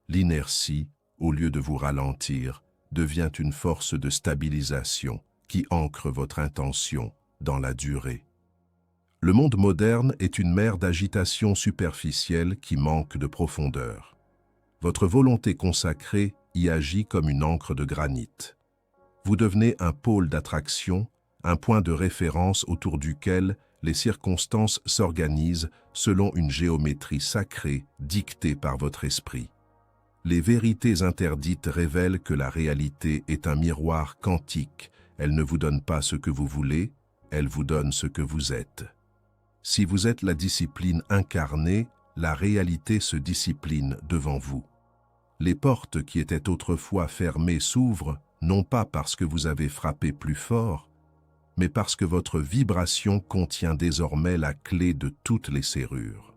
L'inertie, au lieu de vous ralentir, devient une force de stabilisation qui ancre votre intention dans la durée. Le monde moderne est une mer d'agitation superficielle qui manque de profondeur. Votre volonté consacrée y agit comme une encre de granit. Vous devenez un pôle d'attraction, un point de référence autour duquel les circonstances s'organisent selon une géométrie sacrée dictée par votre esprit. Les vérités interdites révèlent que la réalité est un miroir quantique. Elle ne vous donne pas ce que vous voulez, elle vous donne ce que vous êtes. Si vous êtes la discipline incarnée, la réalité se discipline devant vous. Les portes qui étaient autrefois fermées s'ouvrent, non pas parce que vous avez frappé plus fort, mais parce que votre vibration contient désormais la clé de toutes les serrures.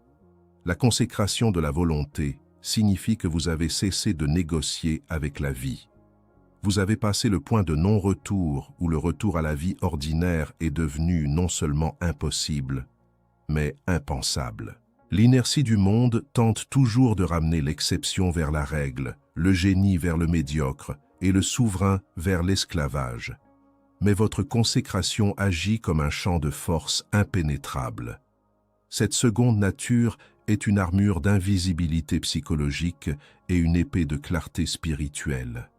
La consécration de la volonté signifie que vous avez cessé de négocier avec la vie. Vous avez passé le point de non-retour où le retour à la vie ordinaire est devenu non seulement impossible, mais impensable. L'inertie du monde tente toujours de ramener l'exception vers la règle, le génie vers le médiocre et le souverain vers l'esclavage. Mais votre consécration agit comme un champ de force impénétrable. Cette seconde nature est une armure d'invisibilité psychologique et une épée de clarté spirituelle.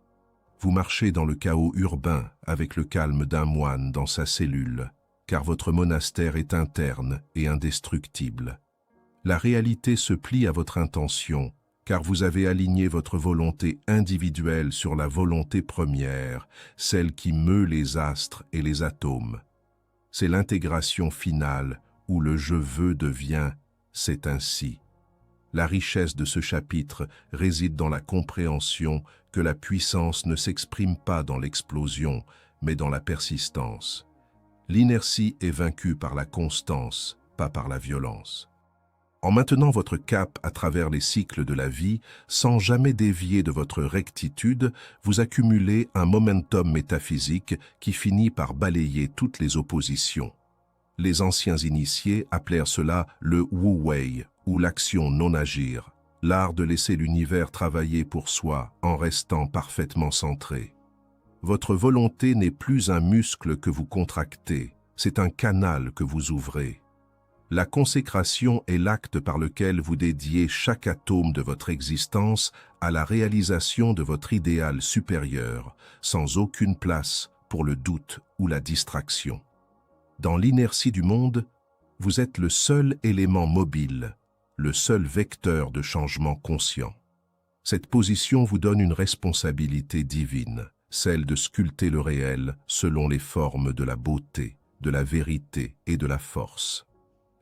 Vous marchez dans le chaos urbain avec le calme d'un moine dans sa cellule, car votre monastère est interne et indestructible. La réalité se plie à votre intention, car vous avez aligné votre volonté individuelle sur la volonté première, celle qui meut les astres et les atomes. C'est l'intégration finale où le « je veux » devient « c'est ainsi ». La richesse de ce chapitre réside dans la compréhension que la puissance ne s'exprime pas dans l'explosion, mais dans la persistance. L'inertie est vaincue par la constance, pas par la violence. En maintenant votre cap à travers les cycles de la vie, sans jamais dévier de votre rectitude, vous accumulez un momentum métaphysique qui finit par balayer toutes les oppositions. Les anciens initiés appelèrent cela le Wu Wei, ou l'action non-agir, l'art de laisser l'univers travailler pour soi en restant parfaitement centré. Votre volonté n'est plus un muscle que vous contractez, c'est un canal que vous ouvrez. La consécration est l'acte par lequel vous dédiez chaque atome de votre existence à la réalisation de votre idéal supérieur, sans aucune place pour le doute ou la distraction. Dans l'inertie du monde, vous êtes le seul élément mobile, le seul vecteur de changement conscient. Cette position vous donne une responsabilité divine, celle de sculpter le réel selon les formes de la beauté, de la vérité et de la force.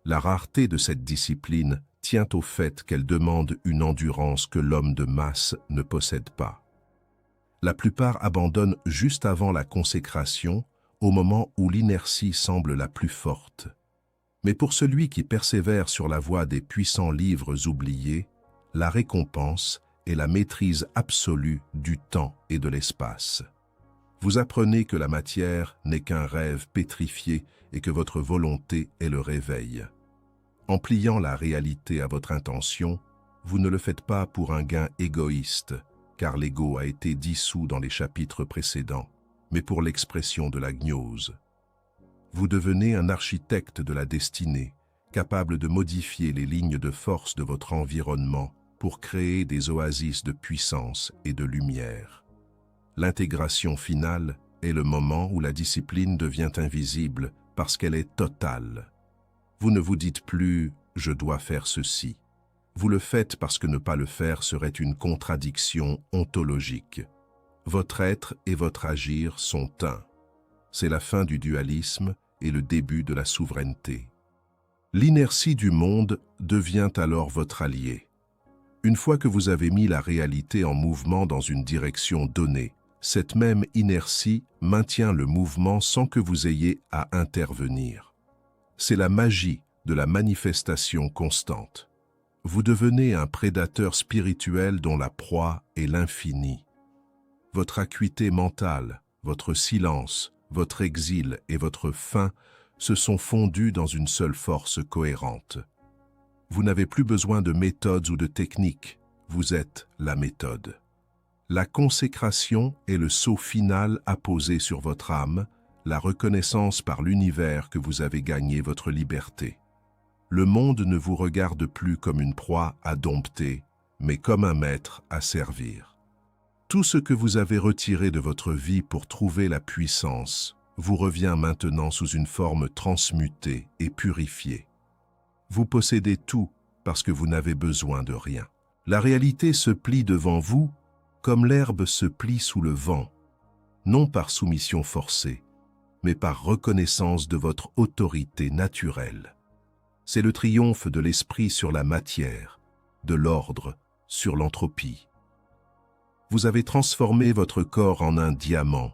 La rareté de cette discipline tient au fait qu'elle demande une endurance que l'homme de masse ne possède pas. La plupart abandonnent juste avant la consécration, au moment où l'inertie semble la plus forte. Mais pour celui qui persévère sur la voie des puissants livres oubliés, la récompense est la maîtrise absolue du temps et de l'espace. Vous apprenez que la matière n'est qu'un rêve pétrifié et que votre volonté est le réveil. En pliant la réalité à votre intention, vous ne le faites pas pour un gain égoïste, car l'ego a été dissous dans les chapitres précédents, mais pour l'expression de la gnose. Vous devenez un architecte de la destinée, capable de modifier les lignes de force de votre environnement pour créer des oasis de puissance et de lumière. L'intégration finale est le moment où la discipline devient invisible parce qu'elle est totale. Vous ne vous dites plus « je dois faire ceci ». Vous le faites parce que ne pas le faire serait une contradiction ontologique. Votre être et votre agir sont un. C'est la fin du dualisme et le début de la souveraineté. L'inertie du monde devient alors votre allié. Une fois que vous avez mis la réalité en mouvement dans une direction donnée, cette même inertie maintient le mouvement sans que vous ayez à intervenir. C'est la magie de la manifestation constante. Vous devenez un prédateur spirituel dont la proie est l'infini. Votre acuité mentale, votre silence, votre exil et votre faim se sont fondus dans une seule force cohérente. Vous n'avez plus besoin de méthodes ou de techniques, vous êtes la méthode. La consécration est le sceau final apposé sur votre âme, la reconnaissance par l'univers que vous avez gagné votre liberté. Le monde ne vous regarde plus comme une proie à dompter, mais comme un maître à servir. Tout ce que vous avez retiré de votre vie pour trouver la puissance vous revient maintenant sous une forme transmutée et purifiée. Vous possédez tout parce que vous n'avez besoin de rien. La réalité se plie devant vous comme l'herbe se plie sous le vent, non par soumission forcée, mais par reconnaissance de votre autorité naturelle. C'est le triomphe de l'esprit sur la matière, de l'ordre sur l'entropie. Vous avez transformé votre corps en un diamant,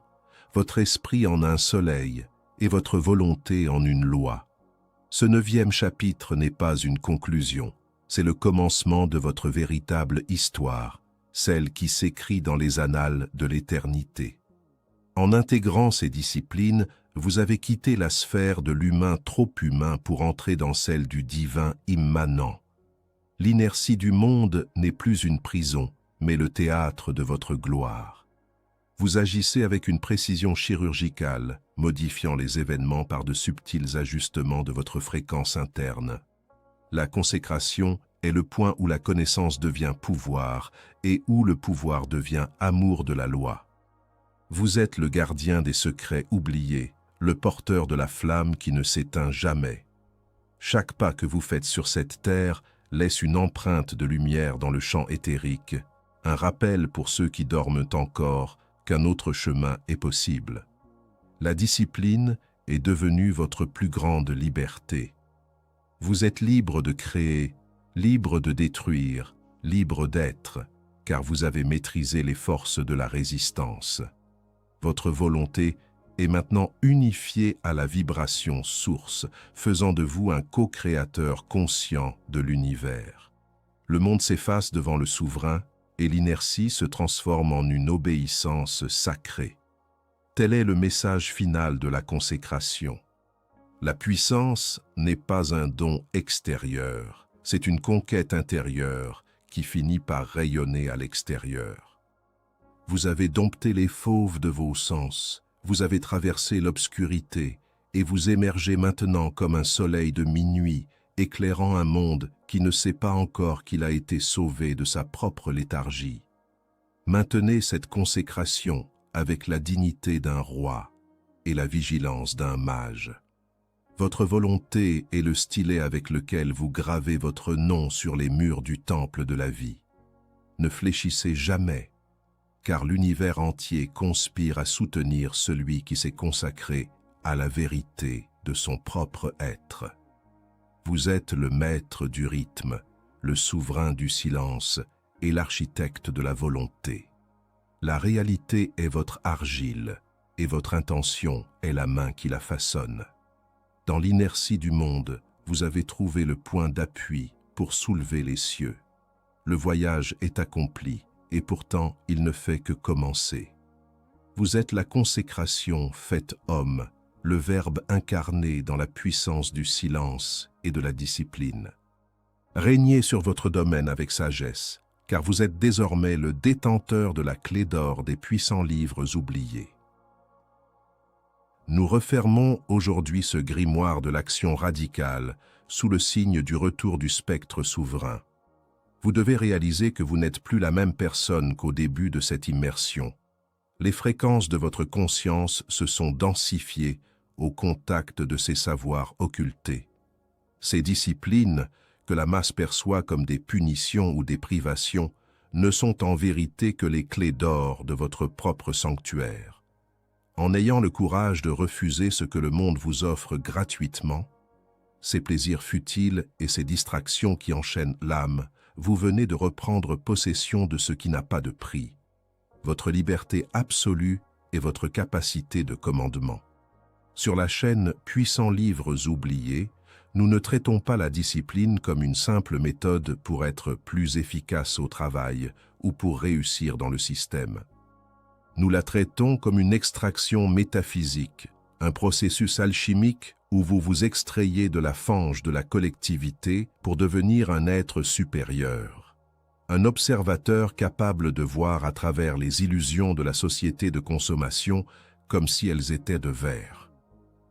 votre esprit en un soleil et votre volonté en une loi. Ce 9e chapitre n'est pas une conclusion, c'est le commencement de votre véritable histoire, celle qui s'écrit dans les annales de l'éternité. En intégrant ces disciplines, vous avez quitté la sphère de l'humain trop humain pour entrer dans celle du divin immanent. L'inertie du monde n'est plus une prison, mais le théâtre de votre gloire. Vous agissez avec une précision chirurgicale, modifiant les événements par de subtils ajustements de votre fréquence interne. La consécration est le point où la connaissance devient pouvoir et où le pouvoir devient amour de la loi. Vous êtes le gardien des secrets oubliés, le porteur de la flamme qui ne s'éteint jamais. Chaque pas que vous faites sur cette terre laisse une empreinte de lumière dans le champ éthérique, un rappel pour ceux qui dorment encore qu'un autre chemin est possible. La discipline est devenue votre plus grande liberté. Vous êtes libre de créer, libre de détruire, libre d'être, car vous avez maîtrisé les forces de la résistance. Votre volonté est maintenant unifiée à la vibration source, faisant de vous un co-créateur conscient de l'univers. Le monde s'efface devant le souverain et l'inertie se transforme en une obéissance sacrée. Tel est le message final de la consécration. La puissance n'est pas un don extérieur, c'est une conquête intérieure qui finit par rayonner à l'extérieur. Vous avez dompté les fauves de vos sens, vous avez traversé l'obscurité et vous émergez maintenant comme un soleil de minuit, éclairant un monde qui ne sait pas encore qu'il a été sauvé de sa propre léthargie. Maintenez cette consécration avec la dignité d'un roi et la vigilance d'un mage. Votre volonté est le stylet avec lequel vous gravez votre nom sur les murs du temple de la vie. Ne fléchissez jamais, car l'univers entier conspire à soutenir celui qui s'est consacré à la vérité de son propre être. Vous êtes le maître du rythme, le souverain du silence et l'architecte de la volonté. La réalité est votre argile, et votre intention est la main qui la façonne. Dans l'inertie du monde, vous avez trouvé le point d'appui pour soulever les cieux. Le voyage est accompli, et pourtant il ne fait que commencer. Vous êtes la consécration faite homme, le Verbe incarné dans la puissance du silence et de la discipline. Régnez sur votre domaine avec sagesse, car vous êtes désormais le détenteur de la clé d'or des puissants livres oubliés. Nous refermons aujourd'hui ce grimoire de l'action radicale sous le signe du retour du spectre souverain. Vous devez réaliser que vous n'êtes plus la même personne qu'au début de cette immersion. Les fréquences de votre conscience se sont densifiées au contact de ces savoirs occultés. Ces disciplines, que la masse perçoit comme des punitions ou des privations, ne sont en vérité que les clés d'or de votre propre sanctuaire. En ayant le courage de refuser ce que le monde vous offre gratuitement, ces plaisirs futiles et ces distractions qui enchaînent l'âme, vous venez de reprendre possession de ce qui n'a pas de prix, votre liberté absolue et votre capacité de commandement. Sur la chaîne Puissants livres oubliés, nous ne traitons pas la discipline comme une simple méthode pour être plus efficace au travail ou pour réussir dans le système. Nous la traitons comme une extraction métaphysique, un processus alchimique où vous vous extrayez de la fange de la collectivité pour devenir un être supérieur. Un observateur capable de voir à travers les illusions de la société de consommation comme si elles étaient de verre.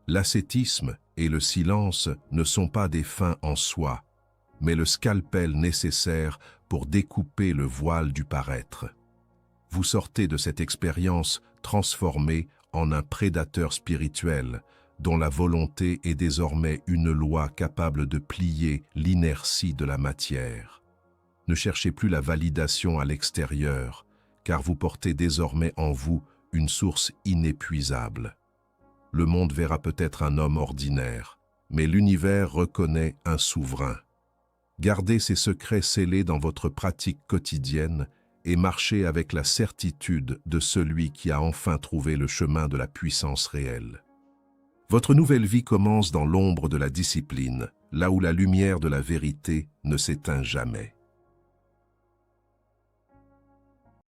L'ascétisme et le silence ne sont pas des fins en soi, mais le scalpel nécessaire pour découper le voile du paraître. Vous sortez de cette expérience transformée en un prédateur spirituel, dont la volonté est désormais une loi capable de plier l'inertie de la matière. Ne cherchez plus la validation à l'extérieur, car vous portez désormais en vous une source inépuisable. Le monde verra peut-être un homme ordinaire, mais l'univers reconnaît un souverain. Gardez ces secrets scellés dans votre pratique quotidienne et marchez avec la certitude de celui qui a enfin trouvé le chemin de la puissance réelle. Votre nouvelle vie commence dans l'ombre de la discipline, là où la lumière de la vérité ne s'éteint jamais.